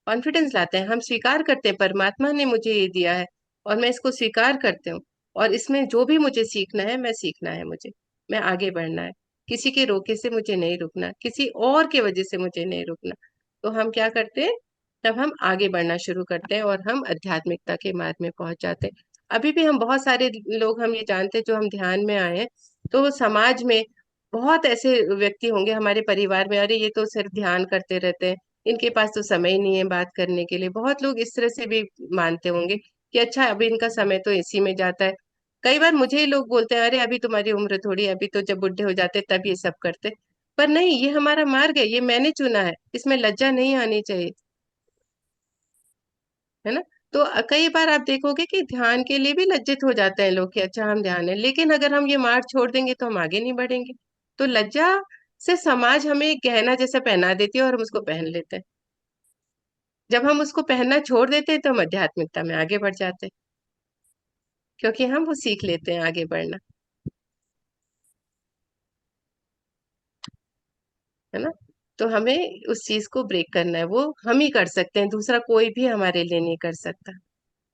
कॉन्फिडेंस लाते हैं, हम स्वीकार करते हैं परमात्मा ने मुझे ये दिया है और मैं इसको स्वीकार करते हूँ, और इसमें जो भी मुझे सीखना है, मैं सीखना है, मुझे मैं आगे बढ़ना है। किसी के रोके से मुझे नहीं रुकना, किसी और के वजह से मुझे नहीं रुकना। तो हम क्या करते हैं, तब हम आगे बढ़ना शुरू करते हैं और हम आध्यात्मिकता के मार्ग में पहुंच जाते हैं। अभी भी हम बहुत सारे लोग हम ये जानते हैं जो हम ध्यान में आए हैं, तो समाज में बहुत ऐसे व्यक्ति होंगे हमारे परिवार में, अरे ये तो सिर्फ ध्यान करते रहते हैं, इनके पास तो समय ही नहीं है बात करने के लिए। बहुत लोग इस तरह से भी मानते होंगे कि अच्छा अभी इनका समय तो इसी में जाता है। कई बार मुझे ही लोग बोलते हैं, अरे अभी तुम्हारी उम्र थोड़ी है, अभी तो जब बुढ़े हो जाते तब ये सब करते। पर नहीं, ये हमारा मार्ग है, ये मैंने चुना है, इसमें लज्जा नहीं आनी चाहिए, है ना। तो कई बार आप देखोगे कि ध्यान के लिए भी लज्जित हो जाते हैं लोग कि अच्छा हम ध्यान है, लेकिन अगर हम ये मार्ग छोड़ देंगे तो हम आगे नहीं बढ़ेंगे। तो लज्जा से समाज हमें एक गहना जैसा पहना देती है और हम उसको पहन लेते हैं। जब हम उसको पहनना छोड़ देते हैं तो हम आध्यात्मिकता में आगे बढ़ जाते हैं, क्योंकि हम वो सीख लेते हैं आगे बढ़ना, है ना। तो हमें उस चीज को ब्रेक करना है, वो हम ही कर सकते हैं, दूसरा कोई भी हमारे लिए नहीं कर सकता,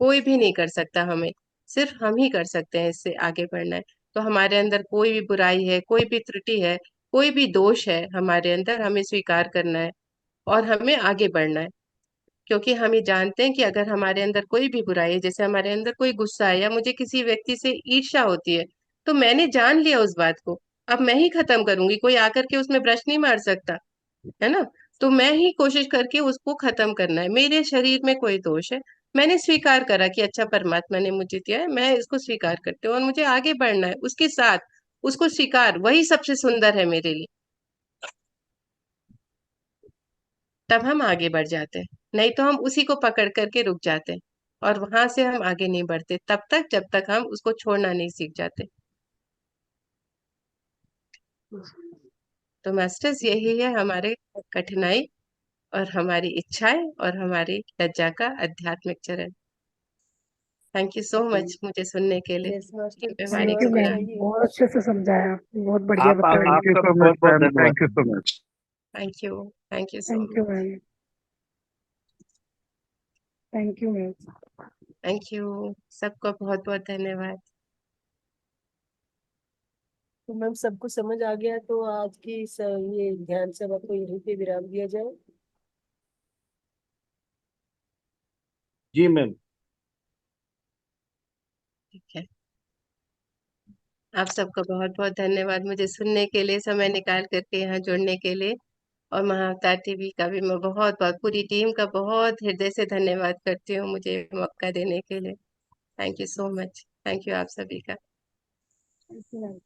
कोई भी नहीं कर सकता, हमें सिर्फ हम ही कर सकते हैं इससे आगे बढ़ना है। तो हमारे अंदर कोई भी बुराई है, कोई भी त्रुटि है, कोई भी दोष है हमारे अंदर, हमें स्वीकार करना है और हमें आगे बढ़ना है। क्योंकि हम ये जानते हैं कि अगर हमारे अंदर कोई भी बुराई है, जैसे हमारे अंदर कोई गुस्सा है या मुझे किसी व्यक्ति से ईर्ष्या होती है, तो मैंने जान लिया उस बात को, अब मैं ही खत्म करूंगी, कोई आकर के उसमें ब्रश नहीं मार सकता, है ना। तो मैं ही कोशिश करके उसको खत्म करना है। मेरे शरीर में कोई दोष है, मैंने स्वीकार करा कि अच्छा परमात्मा ने मुझे दिया है, मैं इसको स्वीकार करती हूँ और मुझे आगे बढ़ना है उसके साथ, उसको स्वीकार, वही सबसे सुंदर है मेरे लिए। तब हम आगे बढ़ जाते हैं, नहीं तो हम उसी को पकड़ करके रुक जाते हैं और वहां से हम आगे नहीं बढ़ते तब तक जब तक हम उसको छोड़ना नहीं सीख जाते। तो मास्टर्स यही है हमारे कठिनाई और हमारी इच्छाएं और हमारी लज्जा का आध्यात्मिक चरण। थैंक यू सो मच मुझे सुनने के लिए। यस मास्टर, मैं किसी वाणी थैंक और यू को को मैम, विराम। चाहिए? बहुत अच्छे से समझाया आपने, बहुत बढ़िया आप बताया। थैंक यू आपका सो भी मच बहुत बहुत मैम, धन्यवाद। Thank you so much. Thank you, thank you so thank you much. Ma'am, thank you ma'am. Thank you, सबको बहुत बहुत धन्यवाद। तो मैम सबको समझ आ गया, तो आज की ये ध्यान सभा को यहीं पे विराम दिया जाए। जी मैम। ठीक है, आप सबको बहुत बहुत धन्यवाद मुझे सुनने के लिए, समय निकाल करके यहाँ जुड़ने के लिए। और महाअवतार टीवी का भी मैं बहुत बहुत, पूरी टीम का बहुत हृदय से धन्यवाद करती हूँ मुझे मौका देने के लिए। Thank you so much, thank you आप सभी का। Thank you ma'am.